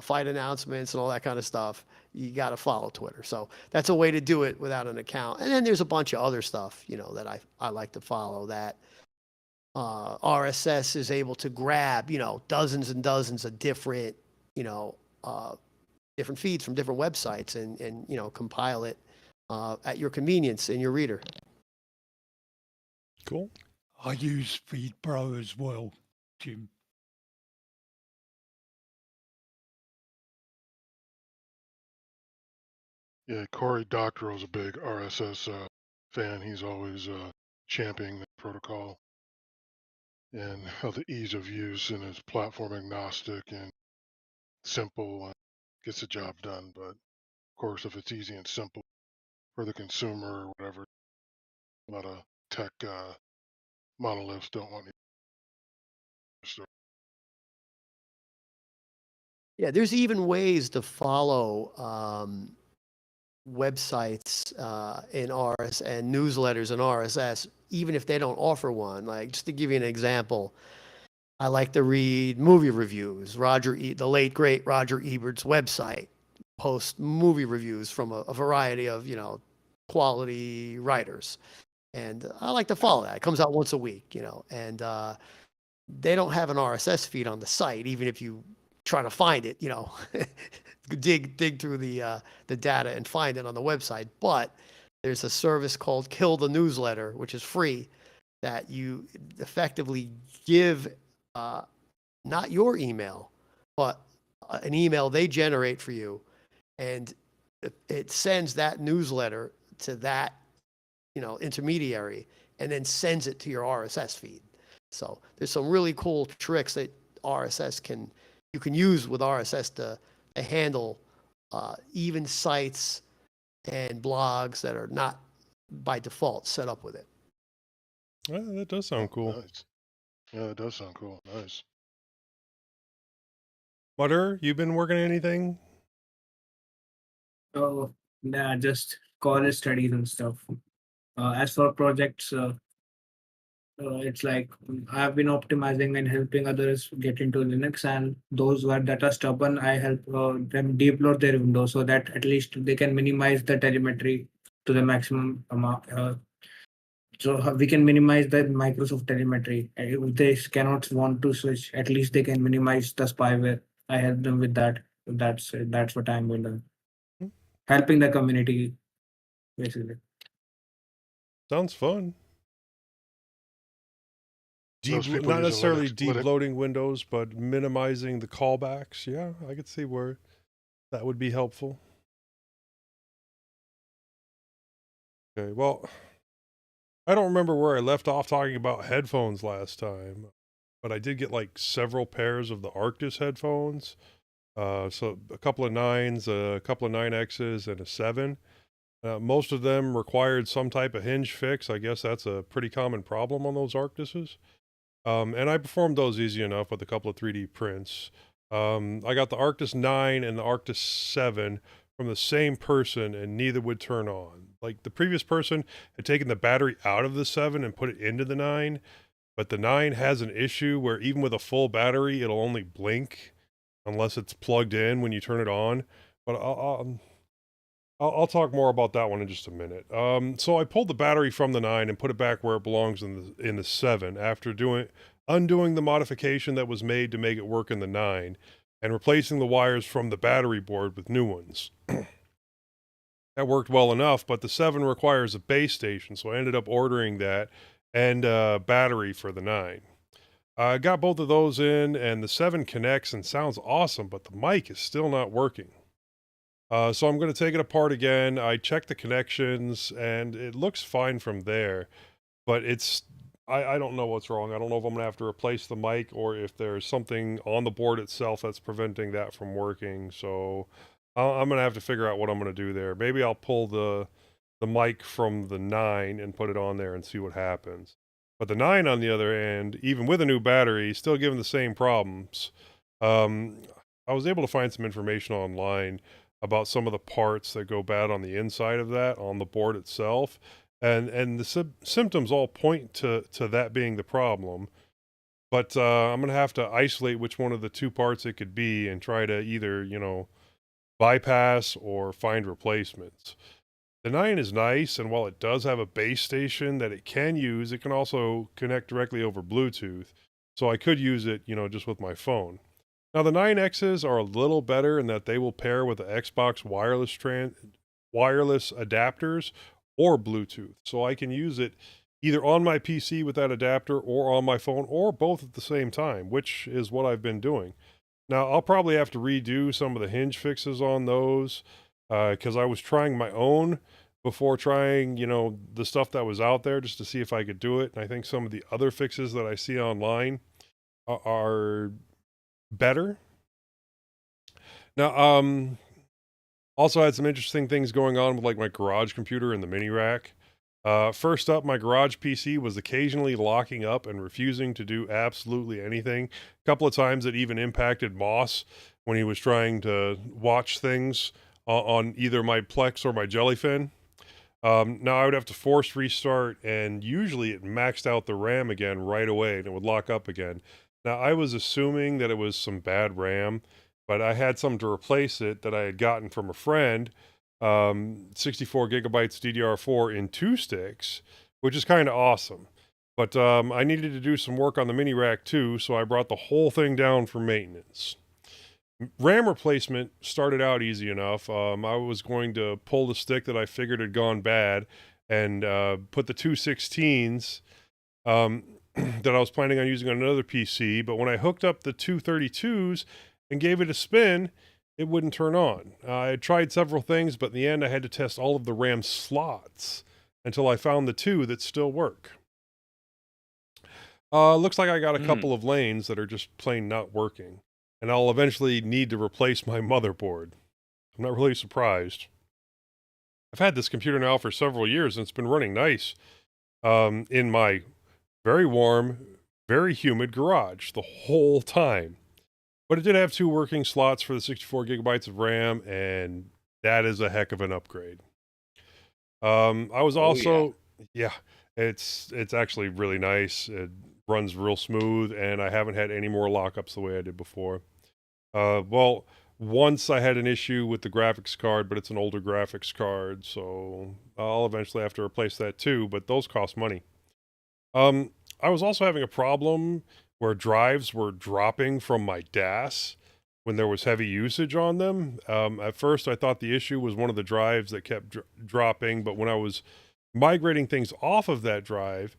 fight announcements and all that kind of stuff, you got to follow Twitter. So that's a way to do it without an account. And then there's a bunch of other stuff, that I like to follow that RSS is able to grab, dozens and dozens of different, different feeds from different websites and compile it at your convenience in your reader. Cool. I use FeedBro as well, Jim. Yeah, Cory Doctorow is a big RSS fan. He's always championing the protocol and how the ease of use and it's platform agnostic and simple and gets the job done. But of course, if it's easy and simple for the consumer or whatever, a lot of tech monoliths don't want to. Yeah, there's even ways to follow websites in RSS and newsletters in RSS, even if they don't offer one. Like, just to give you an example, I like to read movie reviews. The late great Roger Ebert's website posts movie reviews from a variety of quality writers, and I like to follow that. It comes out once a week, and they don't have an RSS feed on the site, even if you try to find it, dig through the data and find it on the website. But there's a service called Kill the Newsletter, which is free, that you effectively give not your email, but an email they generate for you, and it sends that newsletter to that intermediary, and then sends it to your RSS feed. So there's some really cool tricks that you can use with RSS to handle even sites and blogs that are not by default set up with it. That does sound cool. Nice. Yeah, it does sound cool. Nice. Mutter, you been working on anything? Oh, nah, just college studies and stuff. As for projects, it's like I've been optimizing and helping others get into Linux, and those that are stubborn, I help them deploy their Windows so that at least they can minimize the telemetry to the maximum amount. So we can minimize the Microsoft telemetry. If they cannot want to switch, at least they can minimize the spyware. I help them with that. That's what I'm doing. Helping the community, basically. Sounds fun. Those people Not using necessarily Linux. loading Windows, but minimizing the callbacks. Yeah, I could see where that would be helpful. Okay, well, I don't remember where I left off talking about headphones last time, but I did get like several pairs of the Arctis headphones. So a couple of 9s, a couple of 9Xs, and a 7. Most of them required some type of hinge fix. I guess that's a pretty common problem on those Arctises. And I performed those easy enough with a couple of 3D prints. I got the Arctis 9 and the Arctis 7 from the same person, and neither would turn on. Like, the previous person had taken the battery out of the 7 and put it into the 9, but the 9 has an issue where even with a full battery, it'll only blink unless it's plugged in when you turn it on. But I'll talk more about that one in just a minute. So I pulled the battery from the 9 and put it back where it belongs in the 7 after undoing the modification that was made to make it work in the 9 and replacing the wires from the battery board with new ones. That worked well enough, but the 7 requires a base station, so I ended up ordering that and a battery for the 9. I got both of those in, and the 7 connects and sounds awesome, but the mic is still not working. So I'm going to take it apart again. I checked the connections, and it looks fine from there, but I don't know what's wrong. I don't know if I'm going to have to replace the mic or if there's something on the board itself that's preventing that from working. So I'm going to have to figure out what I'm going to do there. Maybe I'll pull the mic from the 9 and put it on there and see what happens. But the 9, on the other hand, even with a new battery, still giving the same problems. I was able to find some information online about some of the parts that go bad on the inside of that, on the board itself. And the symptoms all point to that being the problem. But I'm going to have to isolate which one of the two parts it could be and try to either, bypass or find replacements. The 9 is nice, and while it does have a base station that it can use, it can also connect directly over Bluetooth. So I could use it, just with my phone. Now, the 9Xs are a little better in that they will pair with the Xbox wireless adapters or Bluetooth. So I can use it either on my PC with that adapter or on my phone or both at the same time, which is what I've been doing. Now, I'll probably have to redo some of the hinge fixes on those because I was trying my own before trying, the stuff that was out there just to see if I could do it. And I think some of the other fixes that I see online are better. Now, also had some interesting things going on with like my garage computer and the mini rack. First up, my garage PC was occasionally locking up and refusing to do absolutely anything. A couple of times it even impacted Moss when he was trying to watch things on either my Plex or my Jellyfin. Now I would have to force restart, and usually it maxed out the RAM again right away and it would lock up again. Now I was assuming that it was some bad RAM, but I had some to replace it that I had gotten from a friend, 64 gigabytes DDR4 in 2 sticks, which is kind of awesome. But I needed to do some work on the mini rack too, so I brought the whole thing down for maintenance. RAM replacement started out easy enough. I was going to pull the stick that I figured had gone bad and put the 216s that I was planning on using on another PC, but when I hooked up the 232s and gave it a spin, it wouldn't turn on. I tried several things, but in the end I had to test all of the RAM slots until I found the two that still work. Looks like I got a couple of lanes that are just plain not working, and I'll eventually need to replace my motherboard. I'm not really surprised. I've had this computer now for several years, and it's been running nice in my very warm, very humid garage the whole time. But it did have 2 working slots for the 64 gigabytes of RAM, and that is a heck of an upgrade. I was also, yeah, it's actually really nice. It runs real smooth, and I haven't had any more lockups the way I did before. Well, once I had an issue with the graphics card, but it's an older graphics card, so I'll eventually have to replace that too, but those cost money. I was also having a problem where drives were dropping from my DAS when there was heavy usage on them. At first, I thought the issue was one of the drives that kept dropping, but when I was migrating things off of that drive,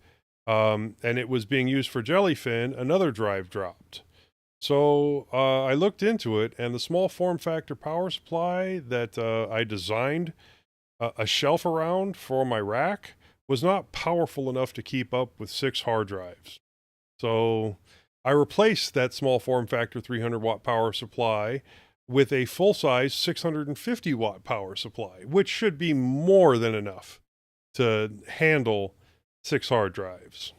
and it was being used for Jellyfin, another drive dropped. So I looked into it, and the small form factor power supply that I designed a shelf around for my rack was not powerful enough to keep up with 6 hard drives. So I replaced that small form factor 300 watt power supply with a full-size 650 watt power supply, which should be more than enough to handle 6 hard drives.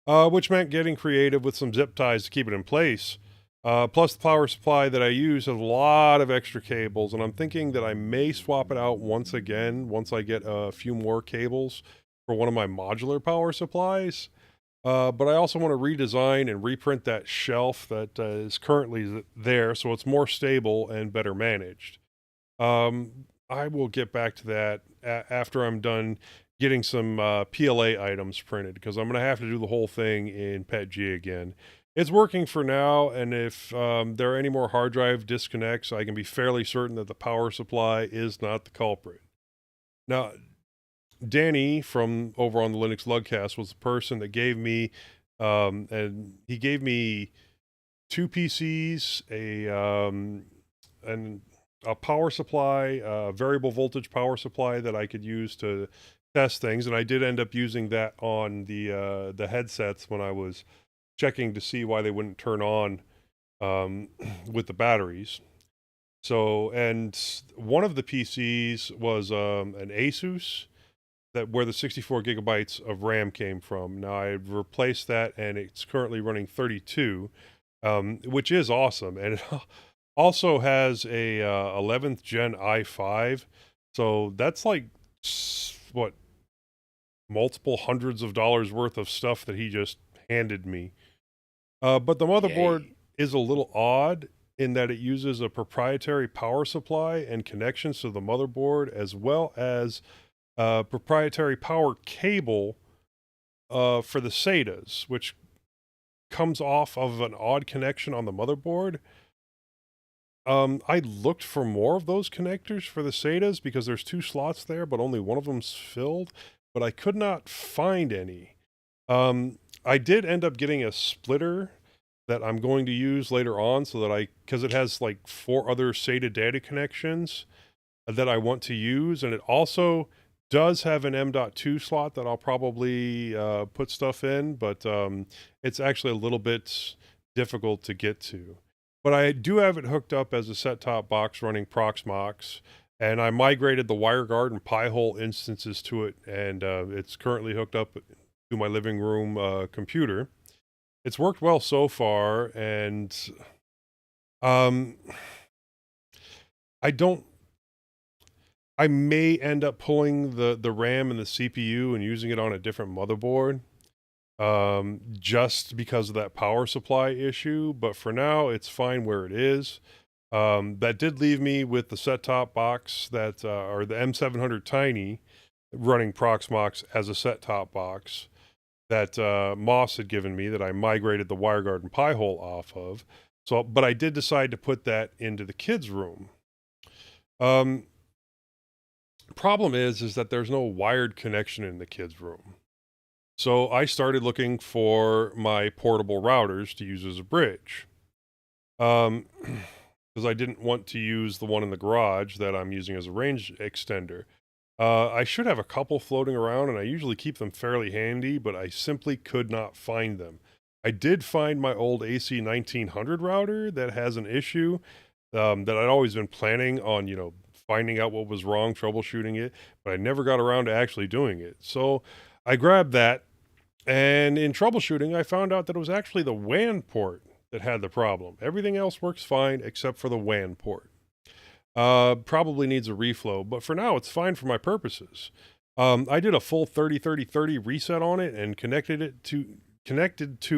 Which meant getting creative with some zip ties to keep it in place. Plus the power supply that I use has a lot of extra cables, and I'm thinking that I may swap it out once again once I get a few more cables for one of my modular power supplies. But I also want to redesign and reprint that shelf that is currently there so it's more stable and better managed. I will get back to that after I'm done getting some PLA items printed, because I'm going to have to do the whole thing in PETG again. It's working for now, and if there are any more hard drive disconnects, I can be fairly certain that the power supply is not the culprit. Now, Danny from over on the Linux Lugcast was the person that gave me, and he gave me 2 PCs, a power supply, a variable voltage power supply that I could use to test things, and I did end up using that on the headsets when I was checking to see why they wouldn't turn on with the batteries. So, and one of the PCs was an Asus where the 64 gigabytes of RAM came from. Now I've replaced that, and it's currently running 32, which is awesome, and it also has a 11th gen i5. So that's like what, multiple hundreds of dollars worth of stuff that he just handed me. But the motherboard is a little odd in that it uses a proprietary power supply and connections to the motherboard, as well as a proprietary power cable for the SATAs, which comes off of an odd connection on the motherboard. I looked for more of those connectors for the SATAs because there's 2 slots there, but only one of them's filled, but I could not find any. I did end up getting a splitter that I'm going to use later on, so that because it has like 4 other SATA data connections that I want to use, and it also does have an M.2 slot that I'll probably put stuff in, but it's actually a little bit difficult to get to. But I do have it hooked up as a set-top box running Proxmox, and I migrated the WireGuard and Pi-hole instances to it, and it's currently hooked up to my living room computer. It's worked well so far, and I may end up pulling the RAM and the CPU and using it on a different motherboard, just because of that power supply issue. But for now, it's fine where it is. That did leave me with the set-top box that, or the M700 Tiny, running Proxmox as a set-top box that Moss had given me that I migrated the WireGuard and Pi-hole off of. So, but I did decide to put that into the kids' room. Problem is that there's no wired connection in the kids' room. So I started looking for my portable routers to use as a bridge. Because I didn't want to use the one in the garage that I'm using as a range extender. I should have a couple floating around, and I usually keep them fairly handy, but I simply could not find them. I did find my old AC 1900 router that has an issue that I'd always been planning on, finding out what was wrong, troubleshooting it, but I never got around to actually doing it. So I grabbed that, and in troubleshooting, I found out that it was actually the WAN port that had the problem. Everything else works fine except for the WAN port. Probably needs a reflow, but for now it's fine for my purposes. I did a full 30-30-30 reset on it and connected to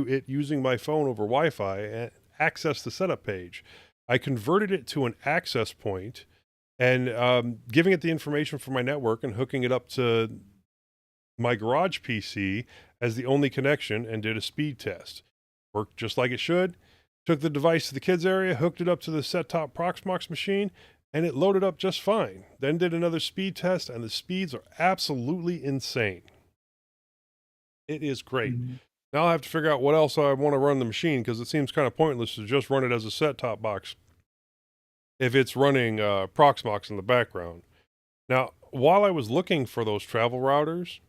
it using my phone over Wi-Fi and accessed the setup page. I converted it to an access point and giving it the information for my network and hooking it up to my garage PC as the only connection and did a speed test. Worked just like it should. Took the device to the kids area, hooked it up to the set-top Proxmox machine, and it loaded up just fine. Then did another speed test, and the speeds are absolutely insane. It is great. Mhm. Now I have to figure out what else I want to run the machine, because it seems kind of pointless to just run it as a set-top box if it's running Proxmox in the background. Now, while I was looking for those travel routers,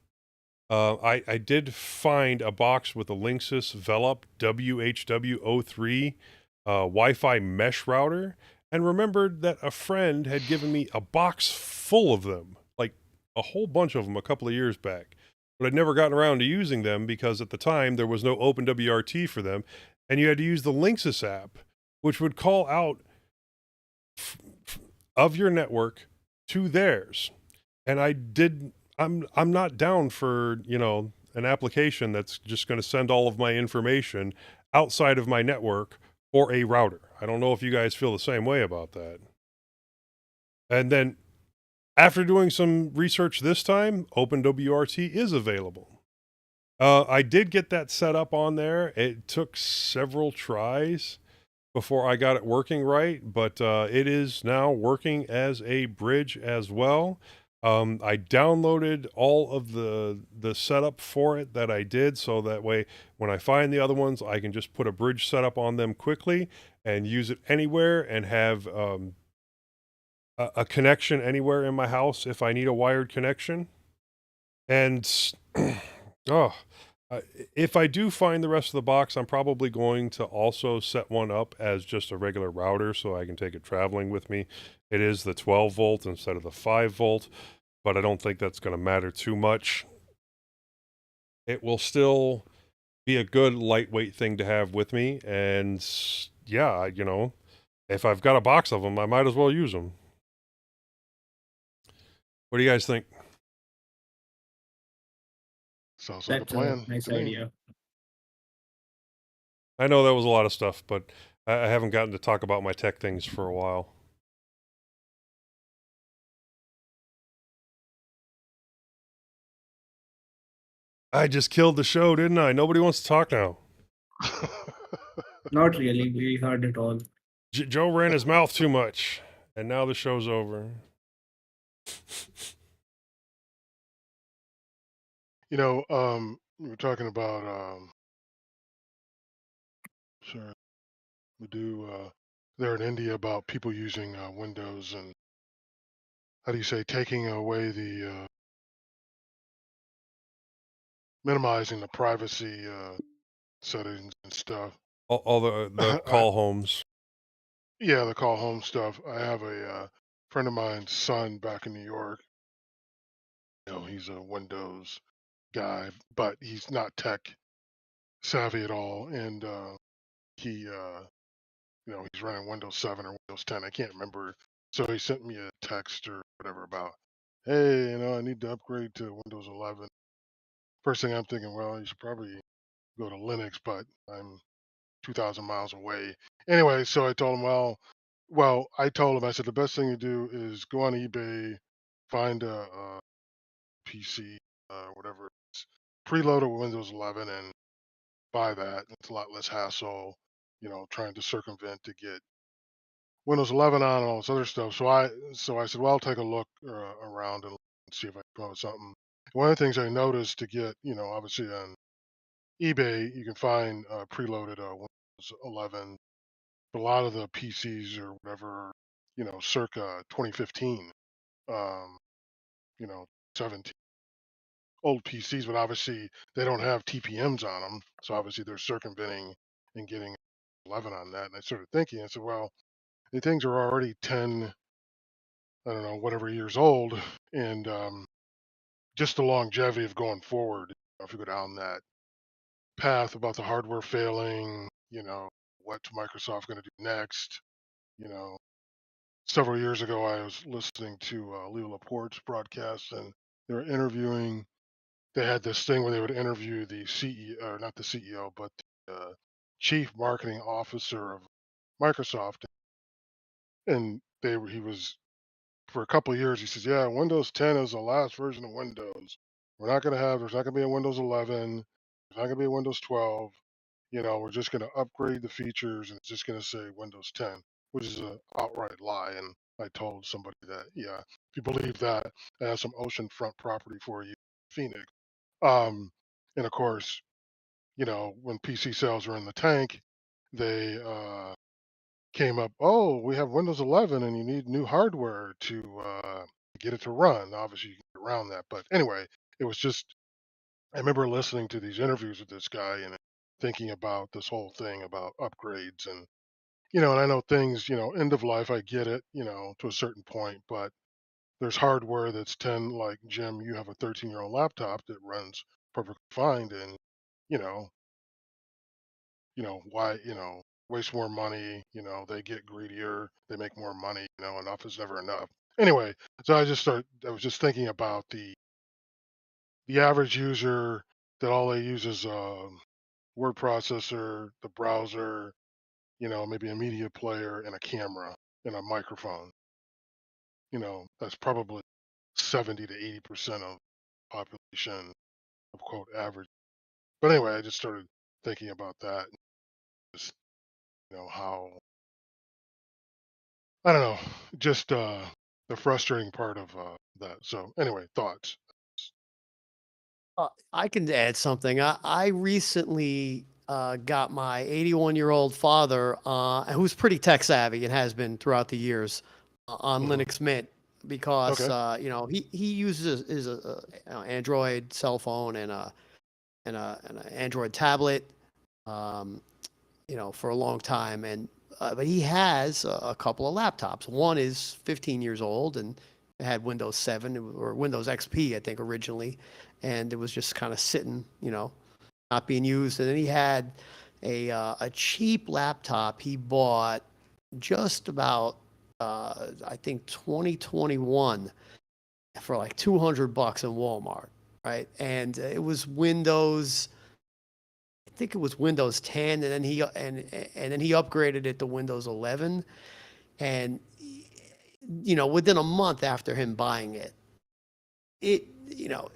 I did find a box with a Linksys Velop WHW03 Wi-Fi mesh router, and remembered that a friend had given me a box full of them, like a whole bunch of them a couple of years back. But I'd never gotten around to using them because at the time there was no OpenWRT for them, and you had to use the Linksys app, which would call out of your network to theirs. And I'm not down for, an application that's just going to send all of my information outside of my network or a router. I don't know if you guys feel the same way about that. And then after doing some research this time, OpenWRT is available. I did get that set up on there. It took several tries before I got it working right, but it is now working as a bridge as well. I downloaded all of the setup for it that I did, so that way when I find the other ones, I can just put a bridge setup on them quickly and use it anywhere and have a connection anywhere in my house if I need a wired connection. And oh, if I do find the rest of the box, I'm probably going to also set one up as just a regular router so I can take it traveling with me. It is the 12 volt instead of the 5 volt, but I don't think that's going to matter too much. It will still be a good lightweight thing to have with me. And yeah, if I've got a box of them, I might as well use them. What do you guys think? Sounds like a That's a plan. nice to me. idea. I know that was a lot of stuff, but I haven't gotten to talk about my tech things for a while. I just killed the show, didn't I? Nobody wants to talk now. Not really. We heard it all. Joe ran his mouth too much, and now the show's over. We were talking about sure, we do there in India about people using Windows and how do you say taking away the minimizing the privacy settings and stuff. All the call homes. Yeah, the call home stuff. I have a friend of mine's son back in New York. He's a Windows guy, but he's not tech savvy at all, and he, he's running Windows 7 or Windows 10. I can't remember. So he sent me a text or whatever about, hey, I need to upgrade to Windows 11. First thing I'm thinking, well, you should probably go to Linux, but I'm 2,000 miles away. Anyway, so I told him, I told him, I said, the best thing to do is go on eBay, find a PC, whatever, it's preloaded with Windows 11 and buy that. It's a lot less hassle. trying to circumvent to get Windows 11 on and all this other stuff. So I said, well, I'll take a look around and see if I can come up with something. One of the things I noticed to get, obviously on eBay, you can find preloaded Windows 11. A lot of the PCs or whatever, circa 2015, um, 17 old PCs, but obviously they don't have TPMs on them. So obviously they're circumventing and getting 11 on that. And I started thinking, I said, well, the things are already 10, I don't know, whatever years old. And just the longevity of going forward, if you go down that path about the hardware failing, what's Microsoft going to do next? You know, Several years ago, I was listening to Leo Laporte's broadcast, and they were interviewing. They had this thing where they would interview the CEO, or not the CEO, but the chief marketing officer of Microsoft, and he was for a couple of years. He says, "Yeah, Windows 10 is the last version of Windows. There's not going to be a Windows 11. There's not going to be a Windows 12. We're just going to upgrade the features, and it's just going to say Windows 10," which is an outright lie. And I told somebody that, yeah, if you believe that, I have some oceanfront property for you, Phoenix. Um, and of course, when PC sales are in the tank, they came up, oh, we have Windows 11 and you need new hardware to get it to run. Obviously, you can get around that. But anyway, it was just, I remember listening to these interviews with this guy and thinking about this whole thing about upgrades. And I know things, end of life, I get it, to a certain point, but there's hardware that's 10, like Jim, you have a 13-year-old laptop that runs perfectly fine. And, you know, why, waste more money, they get greedier, they make more money, enough is never enough. Anyway, so I was just thinking about the average user that all they use is a word processor, the browser, maybe a media player and a camera and a microphone. That's probably 70 to 80% of population of quote average. But anyway, I just started thinking about that. Just, how, I don't know, just the frustrating part of that. So anyway, thoughts. I can add something. I recently got my 81-year-old father, who's pretty tech savvy and has been throughout the years, on Mhm. Linux Mint because Okay. he uses his Android cell phone and an Android tablet, um, for a long time. And but he has a couple of laptops. One is 15 years old and it had Windows 7 or Windows XP, I think, originally, and it was just kind of sitting, not being used. And then he had a cheap laptop he bought just about I think 2021 for like $200 in Walmart, right? And it was Windows. I think it was Windows 10, and then he upgraded it to Windows 11, and within a month after him buying it, it you know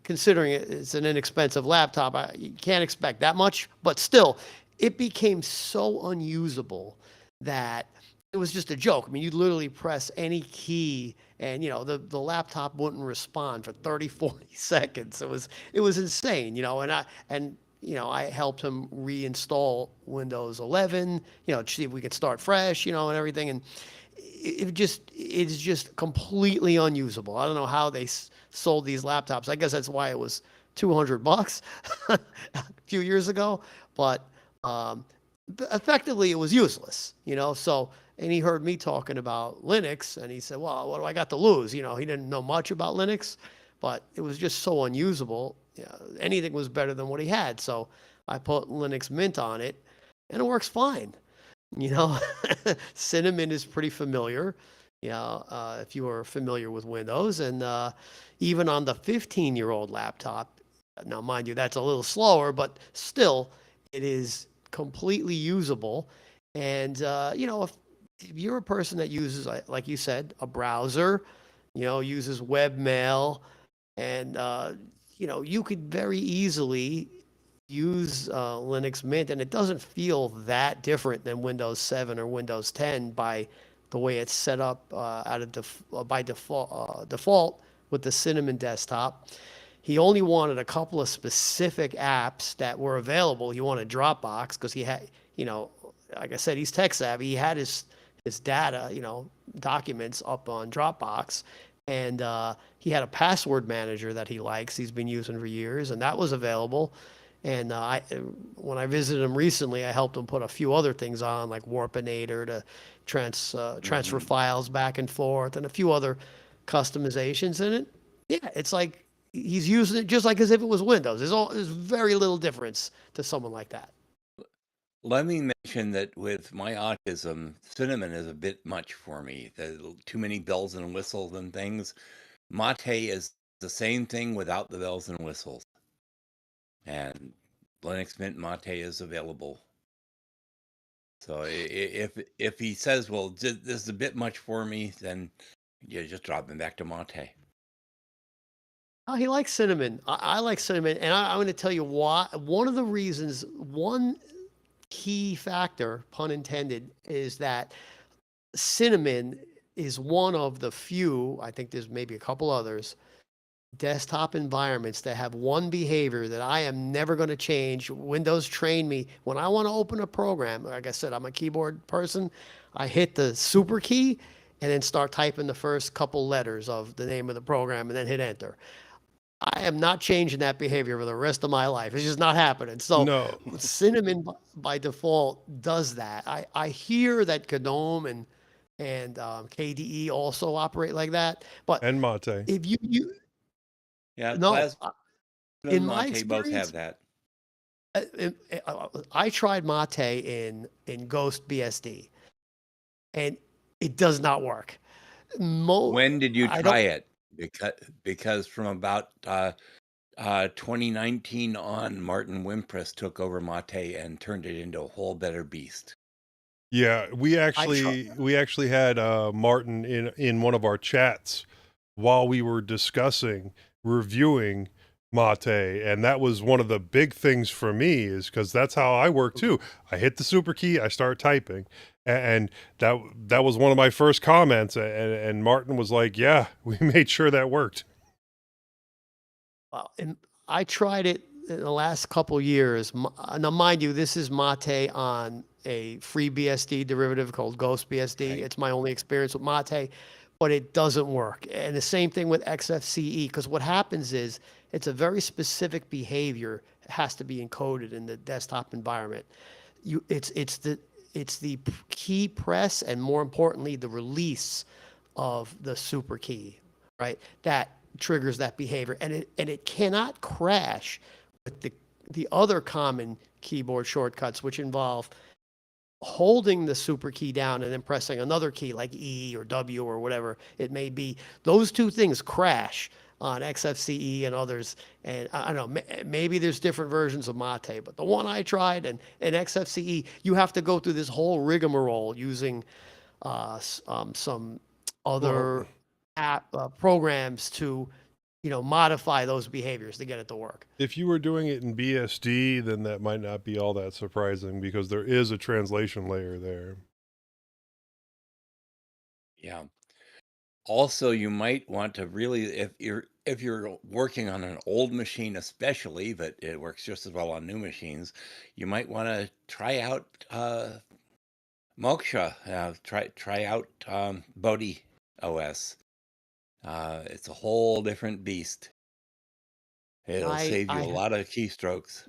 considering it's an inexpensive laptop, you can't expect that much, but still, it became so unusable that it was just a joke. I mean, you'd literally press any key and, the laptop wouldn't respond for 30, 40 seconds. It was insane, I helped him reinstall Windows 11, to see if we could start fresh, and everything. And it's just completely unusable. I don't know how they sold these laptops. I guess that's why it was $200 a few years ago, but effectively it was useless, so, and he heard me talking about Linux and he said, well, what do I got to lose? He didn't know much about Linux, but it was just so unusable. Anything was better than what he had. So I put Linux Mint on it and it works fine. Cinnamon is pretty familiar, if you are familiar with Windows. And even on the 15-year-old laptop, now mind you, that's a little slower, but still, it is completely usable. And, if you're a person that uses, like you said, a browser, uses webmail, and, you could very easily use Linux Mint, and it doesn't feel that different than Windows 7 or Windows 10 by the way it's set up by default with the Cinnamon desktop. He only wanted a couple of specific apps that were available. He wanted Dropbox because he had, like I said, he's tech savvy. He had his data, documents up on Dropbox. And he had a password manager that he likes. He's been using for years, and that was available. And when I visited him recently, I helped him put a few other things on, like Warpinator to transfer files back and forth, and a few other customizations in it. Yeah, it's like he's using it just like as if it was Windows. There's very little difference to someone like that. Let me mention that with my autism, Cinnamon is a bit much for me. There's too many bells and whistles and things. Mate is the same thing without the bells and whistles. And Linux Mint Mate is available. So if he says, well, this is a bit much for me, then you just drop him back to Mate. Oh, he likes Cinnamon. I like Cinnamon, and I'm going to tell you why. One of the reasons, one key factor, pun intended, is that Cinnamon is one of the few, I think there's maybe a couple others, desktop environments that have one behavior that I am never going to change. Windows trained me. When I want to open a program, like I said, I'm a keyboard person. I hit the super key and then start typing the first couple letters of the name of the program and then hit enter. I am not changing that behavior for the rest of my life. It's just not happening. So No. Cinnamon by default does that. I hear that GNOME and KDE also operate like that. But And Mate. if you Yeah, no, Plasma in and my Mate both experience, have that. I tried Mate in Ghost BSD, and it does not work. When did you I try don't- it? Because from about 2019 on, Martin Wimpress took over Mate and turned it into a whole better beast. Yeah, we actually had Martin in one of our chats while we were discussing reviewing Mate, and that was one of the big things for me, is because that's how I work too. I hit the super key, I start typing, and that was one of my first comments, and Martin was like, "Yeah, we made sure that worked." Well, and I tried it in the last couple years. Now, mind you, this is Mate on a free BSD derivative called Ghost BSD. Right. It's my only experience with Mate, but it doesn't work. And the same thing with XFCE, because what happens is it's a very specific behavior. It has to be encoded in the desktop environment. It's the key press, and more importantly, the release of the super key, right? That triggers that behavior, and it cannot crash with the other common keyboard shortcuts, which involve holding the super key down and then pressing another key like E or W or whatever it may be. Those two things crash on XFCE and others. And I don't know, maybe there's different versions of Mate, but the one I tried and XFCE, you have to go through this whole rigmarole using some other programs to, modify those behaviors to get it to work. If you were doing it in BSD, then that might not be all that surprising, because there is a translation layer there. Yeah. Also, you might want to really, if you're working on an old machine, especially, but it works just as well on new machines, you might want to try out Moksha. Try out Bodhi OS. It's a whole different beast. It'll save you a lot of keystrokes.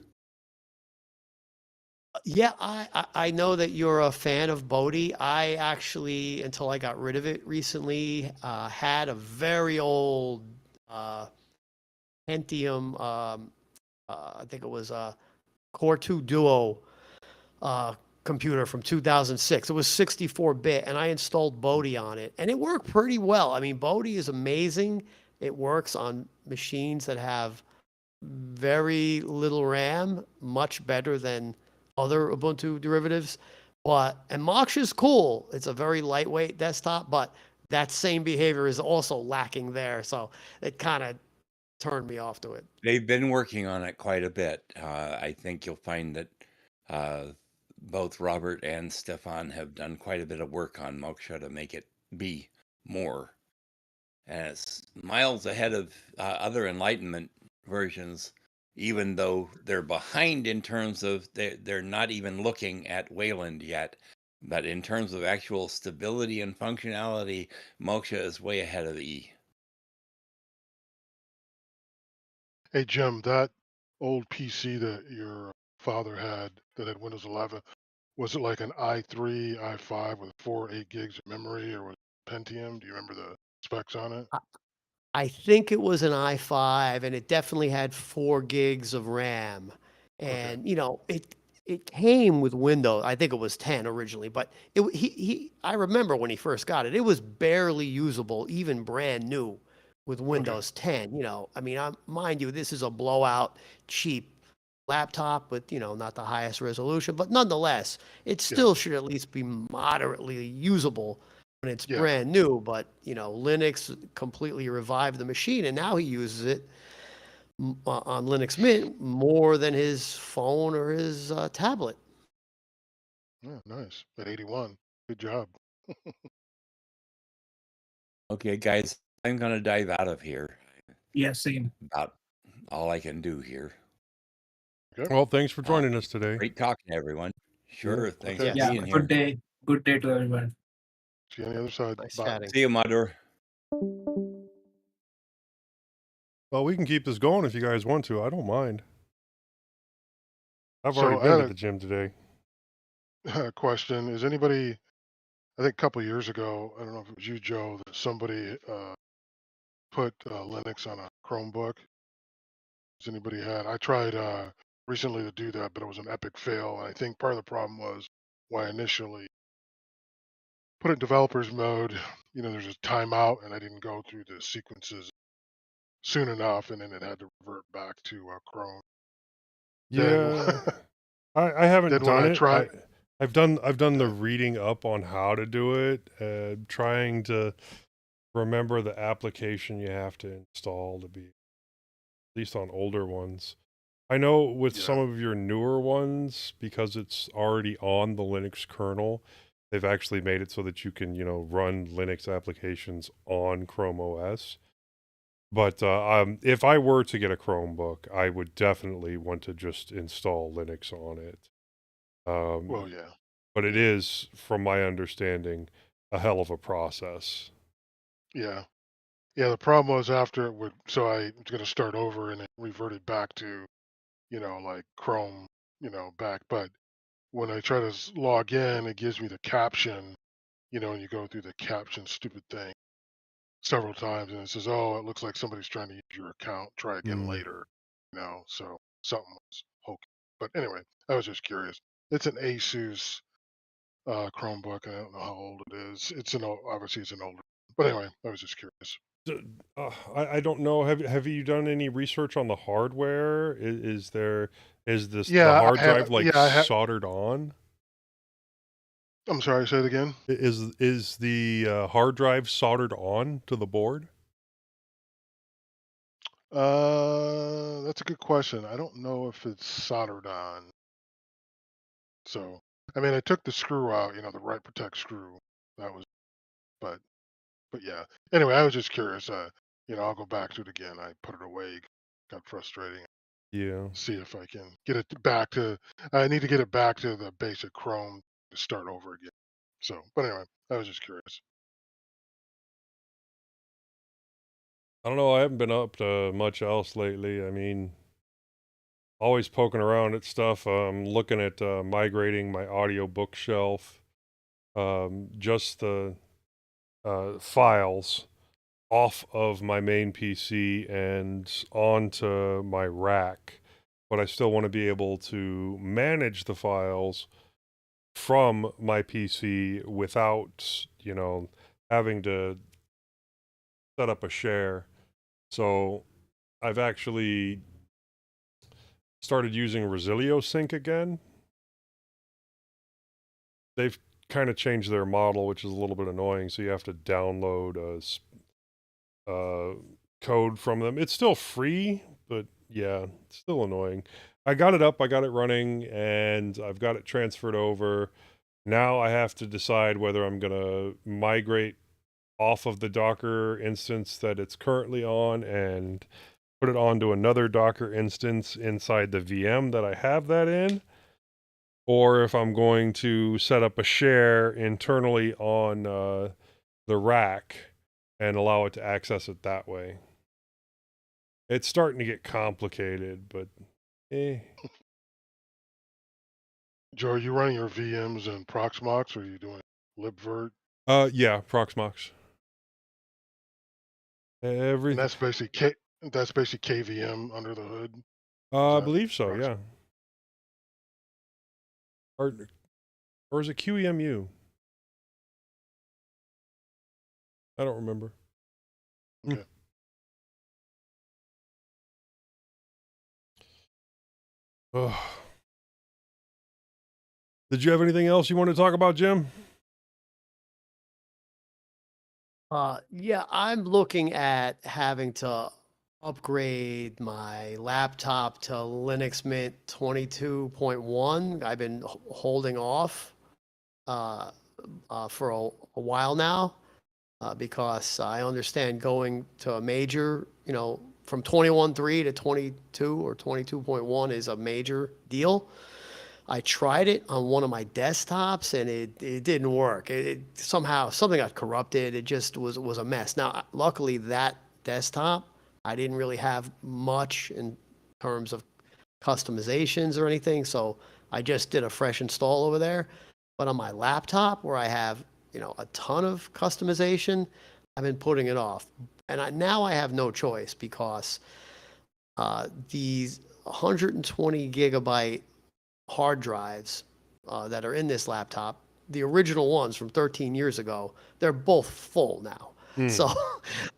Yeah, I know that you're a fan of Bodhi. I actually, until I got rid of it recently, had a very old Pentium, I think it was a Core 2 Duo computer from 2006. It was 64-bit, and I installed Bodhi on it, and it worked pretty well. I mean, Bodhi is amazing. It works on machines that have very little RAM, much better than other Ubuntu derivatives. And Moksha is cool. It's a very lightweight desktop, but that same behavior is also lacking there. So it kind of turned me off to it. They've been working on it quite a bit. I think you'll find that both Robert and Stefan have done quite a bit of work on Moksha to make it be more. And it's miles ahead of other Enlightenment versions, even though they're behind in terms of they're not even looking at Wayland yet. But in terms of actual stability and functionality, Moksha is way ahead of E. Hey, Jim, that old PC that your father had that had Windows 11, was it like an i3, i5 with 8 gigs of memory, or was it Pentium? Do you remember the specs on it? I think it was an i5, and it definitely had 4 gigs of RAM. Okay. And it came with Windows. I think it was 10 originally, but I remember when he first got it, it was barely usable, even brand new, with Windows 10. I mean, mind you, this is a blowout, cheap laptop with not the highest resolution, but nonetheless, it Yeah. still should at least be moderately usable when it's Yeah. brand new. But Linux completely revived the machine, and now he uses it on Linux Mint more than his phone or his tablet. Yeah, nice. At 81. Good job. Okay, guys, I'm going to dive out of here. Yeah, same. About all I can do here. Okay. Well, thanks for joining us today. Great talking to everyone. Sure, thanks Okay. for Yeah, being here. good day. Good day to everyone. See you on the other side. Nice Bye. chatting. See you, Madhur. Well, we can keep this going if you guys want to. I don't mind. I've So already I been had to a- the gym today. Question. Is anybody, I think a couple of years ago, I don't know if it was you, Joe, that somebody put Linux on a Chromebook? Has anybody had? I tried recently to do that, but it was an epic fail. And I think part of the problem was why I initially put it in developers mode. There's a timeout, and I didn't go through the sequences soon enough, and then it had to revert back to Chrome. Then, Yeah, I haven't then when done I it. tried, I've done the uh, reading up on how to do it, trying to remember the application you have to install to be, at least on older ones. I know with some yeah, of your newer ones, because it's already on the Linux kernel, they've actually made it so that you can, run Linux applications on Chrome OS. But if I were to get a Chromebook, I would definitely want to just install Linux on it. well, yeah. But it is, from my understanding, a hell of a process. Yeah. Yeah, the problem was after it would, so I was going to start over and it reverted back to, like Chrome, back. But when I try to log in, it gives me the caption, and you go through the caption stupid thing several times and it says, oh, it looks like somebody's trying to use your account. Try again later, so something was hokey. But anyway, I was just curious. It's an Asus Chromebook. I don't know how old it is. Obviously it's an older, but anyway, I was just curious. I don't know. Have you done any research on the hardware? Is the Yeah, hard drive I have. soldered on? I'm sorry, say it again. Is the hard drive soldered on to the board? That's a good question. I don't know if it's soldered on. So, I mean, I took the screw out, the right protect screw. That was, but, yeah. Anyway, I was just curious. I'll go back to it again. I put it away. Got frustrating. Yeah. See if I can get it back to. I need to get it back to the basic Chrome to start over again. So, but anyway, I was just curious. I don't know. I haven't been up to much else lately. I mean, always poking around at stuff. I'm looking at migrating my audio bookshelf, just the files off of my main PC and onto my rack. But I still want to be able to manage the files from my PC without, having to set up a share. So I've actually started using Resilio Sync again. They've kind of changed their model, which is a little bit annoying. So you have to download a code from them. It's still free, but yeah, it's still annoying. I got it up, I got it running, and I've got it transferred over. Now I have to decide whether I'm going to migrate off of the Docker instance that it's currently on and put it onto another Docker instance inside the VM that I have that in, or if I'm going to set up a share internally on the rack and allow it to access it that way. It's starting to get complicated, but Joe, are you running your VMs in Proxmox, or are you doing libvirt? Yeah, Proxmox. And Everything. that's basically KVM under the hood. I that believe so, Prox- yeah. Or is it QEMU? I don't remember. Okay. Ugh. Did you have anything else you want to talk about, Jim? Yeah, I'm looking at having to upgrade my laptop to Linux Mint 22.1. I've been holding off for a while now because I understand going to a major, from 21.3 to 22 or 22.1 is a major deal. I tried it on one of my desktops and it didn't work. It somehow something got corrupted. It just was a mess. Now, luckily that desktop, I didn't really have much in terms of customizations or anything, so I just did a fresh install over there. But on my laptop, where I have a ton of customization, I've been putting it off, and now I have no choice because these 120 gigabyte hard drives that are in this laptop, the original ones from 13 years ago, they're both full now. So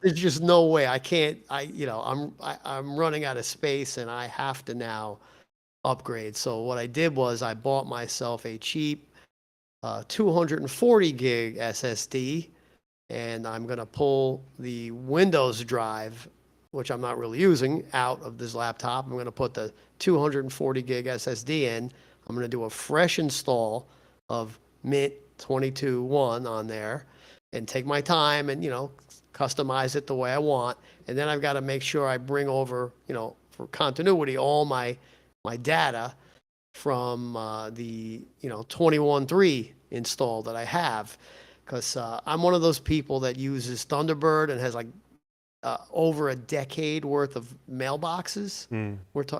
there's just no way I can't. I'm running out of space, and I have to now upgrade. So what I did was I bought myself a cheap 240 gig SSD, and I'm gonna pull the Windows drive, which I'm not really using, out of this laptop. I'm gonna put the 240 gig SSD in. I'm gonna do a fresh install of Mint 22.1 on there and take my time and, customize it the way I want. And then I've got to make sure I bring over, for continuity, all my data from the 21.3 install that I have, because I'm one of those people that uses Thunderbird and has like over a decade worth of mailboxes.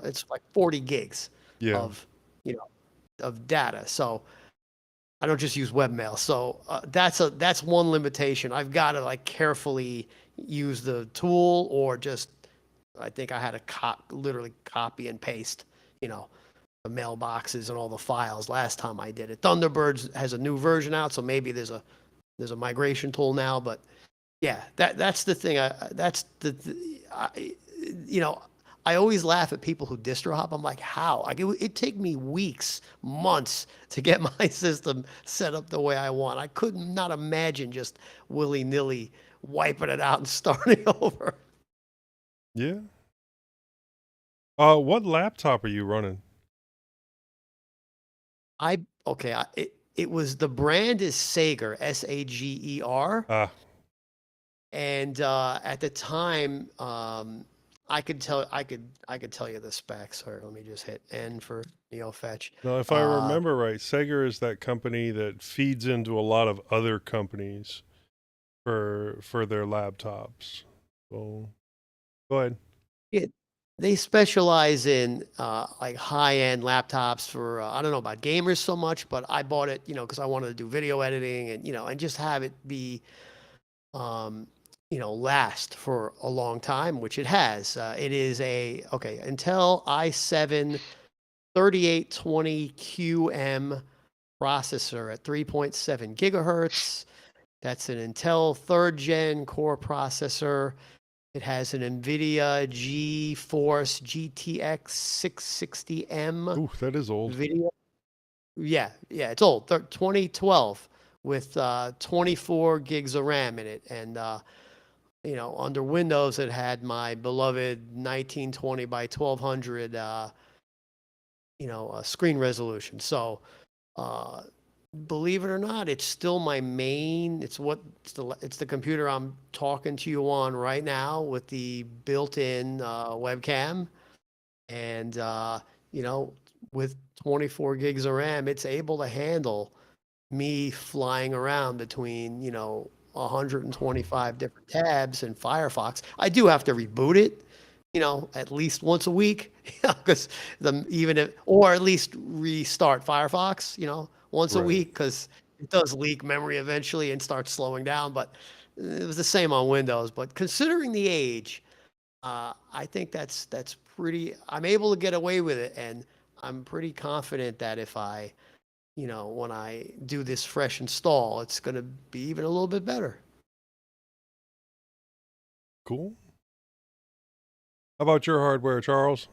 It's like 40 gigs of of data. So I don't just use webmail. So that's one limitation. I've got to like carefully use the tool, or just I think I had to literally copy and paste, the mailboxes and all the files last time I did it. Thunderbird has a new version out, so maybe there's a migration tool now. But yeah, that's the thing. I always laugh at people who distro hop. I'm like, how? Like it take me weeks, months to get my system set up the way I want. I could not imagine just willy-nilly wiping it out and starting over. Yeah. What laptop are you running? It was, the brand is Sager, Sager. And at the time, I could tell you the specs. Or let me just hit N for NeoFetch. Now, if I remember right, Sager is that company that feeds into a lot of other companies for their laptops. So go ahead. They specialize in like high-end laptops for I don't know about gamers so much, but I bought it, because I wanted to do video editing and and just have it be last for a long time, which it has. It is a Intel i7 3820QM processor at 3.7 gigahertz. That's an Intel 3rd gen core processor. It has an NVIDIA GeForce GTX 660M. Ooh, that is old. Video. Yeah, it's old. 2012 with 24 gigs of RAM in it. And under Windows, it had my beloved 1920 by 1200, screen resolution. So, uh, believe it or not, it's still my main. It's the computer I'm talking to you on right now with the built-in webcam, and with 24 gigs of RAM, it's able to handle me flying around between 125 different tabs in Firefox. I do have to reboot it, at least once a week, because or at least restart Firefox, once a Right. week, because it does leak memory eventually and starts slowing down. But it was the same on Windows. But considering the age, I think that's pretty. I'm able to get away with it, and I'm pretty confident that if I, when I do this fresh install, it's going to be even a little bit better. Cool. How about your hardware, Charles?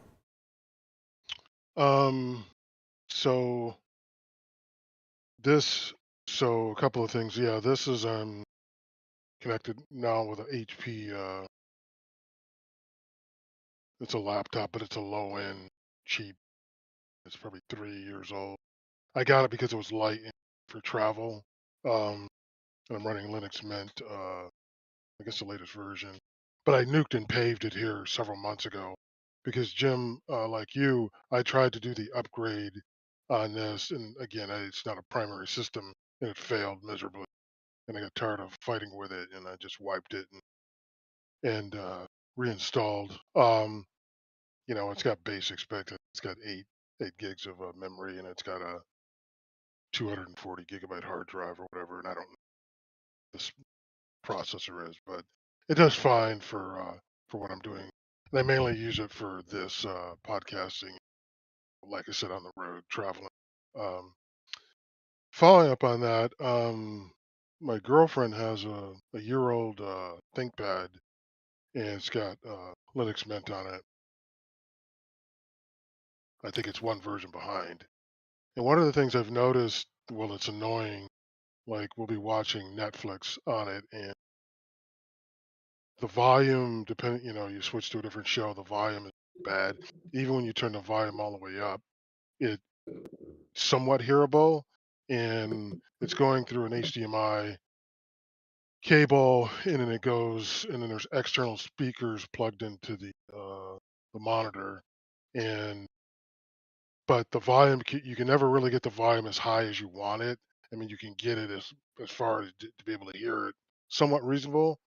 So a couple of things. Yeah, this is connected now with an HP. It's a laptop, but it's a low end, cheap. It's probably 3 years old. I got it because it was light for travel. And I'm running Linux Mint. I guess the latest version. But I nuked and paved it here several months ago because Jim, like you, I tried to do the upgrade on this, and again, it's not a primary system, and it failed miserably. And I got tired of fighting with it, and I just wiped it and reinstalled. It's got basic specs. It's got eight gigs of memory, and it's got a 240 gigabyte hard drive or whatever. And I don't know what this processor is, but it does fine for what I'm doing. And I mainly use it for this podcasting, like I said, on the road traveling. Um, Following up on that, my girlfriend has a year-old ThinkPad, and it's got Linux Mint on it. I think it's one version behind. And one of the things I've noticed, well, it's annoying. Like we'll be watching Netflix on it, and the volume, depending, you switch to a different show, the volume is bad. Even when you turn the volume all the way up, it's somewhat hearable, and it's going through an HDMI cable, and then it goes, and then there's external speakers plugged into the monitor, and but the volume, you can never really get the volume as high as you want it. I mean, you can get it as far as to be able to hear it somewhat reasonable.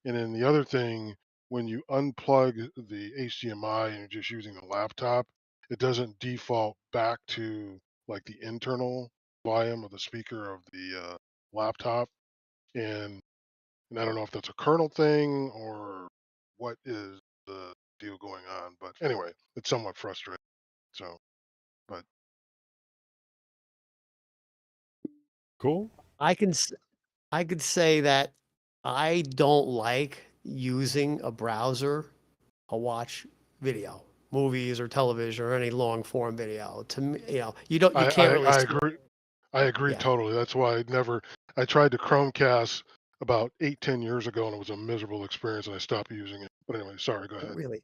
And then the other thing, when you unplug the HDMI and you're just using the laptop, it doesn't default back to like the internal volume of the speaker of the laptop. And I don't know if that's a kernel thing or what is the deal going on. But anyway, it's somewhat frustrating. So, but Cool. I can s- I could say that I don't like using a browser to watch video, movies or television or any long form video. To me, you I, can't I, really I see. agree. I agree Yeah, totally. That's why I tried the Chromecast about 8, 10 years ago, and it was a miserable experience, and I stopped using it. But anyway, sorry, go ahead. really.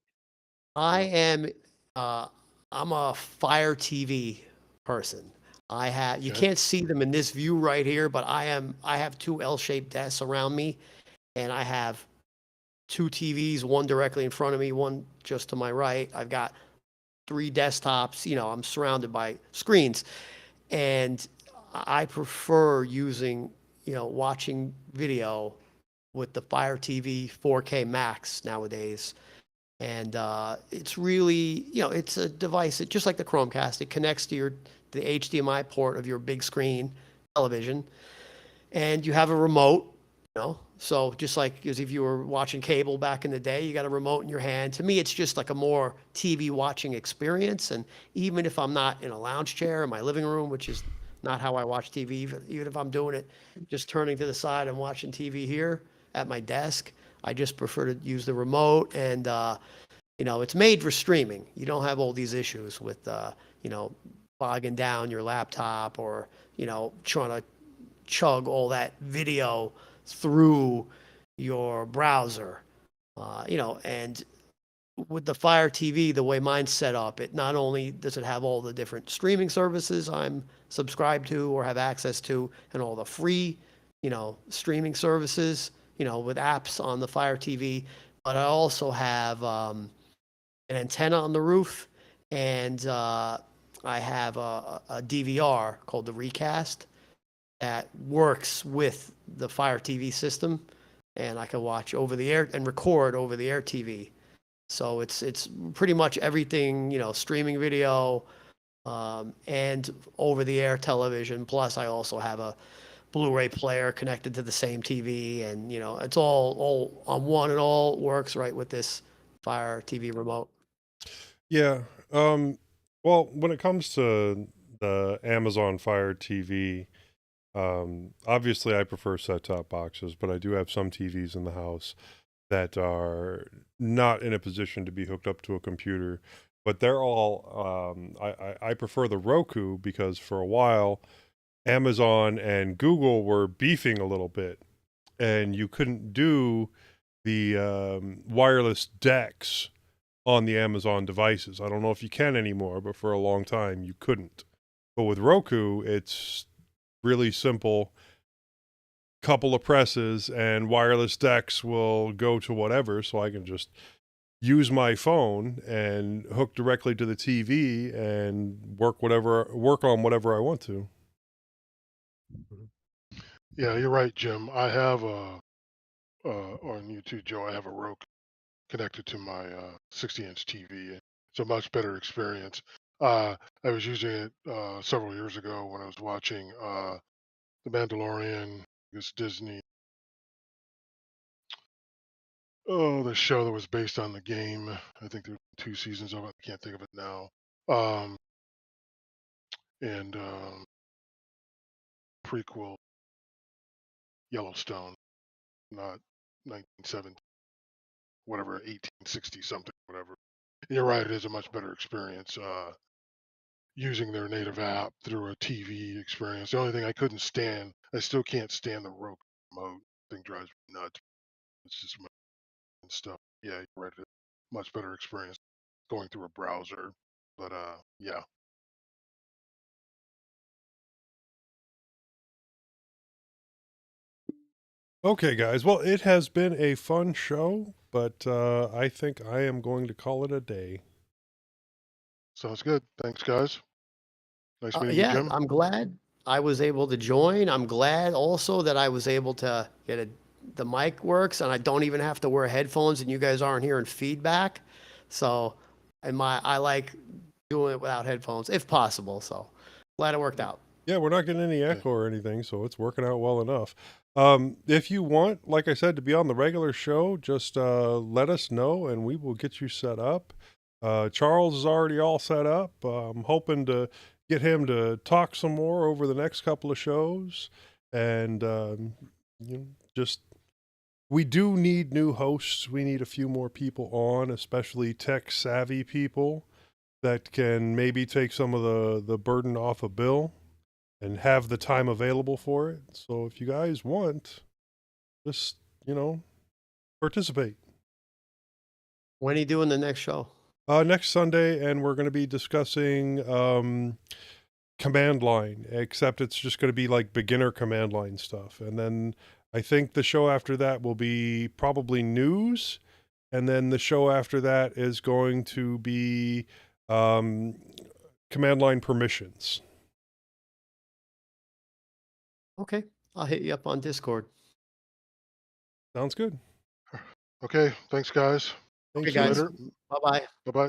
I Yeah. am uh I'm a Fire TV person. You Okay. can't see them in this view right here, but I have two L-shaped desks around me, and I have two TVs, one directly in front of me, one just to my right. I've got three desktops, I'm surrounded by screens. And I prefer using, watching video with the Fire TV 4K Max nowadays. And it's really, it's a device that, just like the Chromecast, it connects to the HDMI port of your big screen television, and you have a remote. So just like as if you were watching cable back in the day, you got a remote in your hand. To me, it's just like a more TV watching experience. And even if I'm not in a lounge chair in my living room, which is not how I watch TV, even if I'm doing it, just turning to the side and watching TV here at my desk, I just prefer to use the remote. And it's made for streaming. You don't have all these issues with bogging down your laptop, or trying to chug all that video through your browser, and with the Fire TV, the way mine's set up, it not only does it have all the different streaming services I'm subscribed to or have access to, and all the free, streaming services, with apps on the Fire TV, but I also have an antenna on the roof, and I have a DVR called the Recast that works with the Fire TV system, and I can watch over the air and record over the air TV. So it's pretty much everything, streaming video, and over the air television. Plus, I also have a Blu-ray player connected to the same TV, and it's all on one. It all works right with this Fire TV remote. Yeah. Well, when it comes to the Amazon Fire TV, obviously I prefer set-top boxes, but I do have some TVs in the house that are not in a position to be hooked up to a computer, but they're all, I prefer the Roku because for a while, Amazon and Google were beefing a little bit, and you couldn't do the wireless decks on the Amazon devices. I don't know if you can anymore, but for a long time you couldn't. But with Roku, it's really simple. Couple of presses and wireless decks will go to whatever, so I can just use my phone and hook directly to the TV and work on whatever I want to. Yeah, you're right, Jim. I have on YouTube, Joe, I have a Roku connected to my 60-inch TV. It's a much better experience. I was using it several years ago when I was watching The Mandalorian, this Disney, the show that was based on the game. I think there were 2 seasons of it. I can't think of it now. And prequel Yellowstone, not 1970, whatever, 1860 something, whatever. And you're right, it is a much better experience using their native app through a TV experience. The only thing I still can't stand the Roku remote. Thing drives me nuts. It's just my stuff. Yeah, you're right. Much better experience going through a browser. But yeah. Okay, guys. Well, it has been a fun show, but I think I am going to call it a day. Sounds good. Thanks, guys. Nice meeting you, Yeah, Jim. I'm glad I was able to join. I'm glad also that I was able to get the mic works, and I don't even have to wear headphones, and you guys aren't hearing feedback. So, I like doing it without headphones if possible. So, glad it worked out. Yeah, we're not getting any echo or anything, so it's working out well enough. If you want, like I said, to be on the regular show, just let us know and we will get you set up. Charles is already all set up. I'm hoping to get him to talk some more over the next couple of shows. And we do need new hosts. We need a few more people on, especially tech-savvy people that can maybe take some of the burden off of Bill and have the time available for it. So if you guys want, just, participate. When are you doing the next show? Next Sunday, and we're going to be discussing command line, except it's just going to be like beginner command line stuff. And then I think the show after that will be probably news. And then the show after that is going to be command line permissions. Okay, I'll hit you up on Discord. Sounds good. Okay. Thanks, guys. Thank Okay, you. guys. Later. Bye-bye. Bye-bye.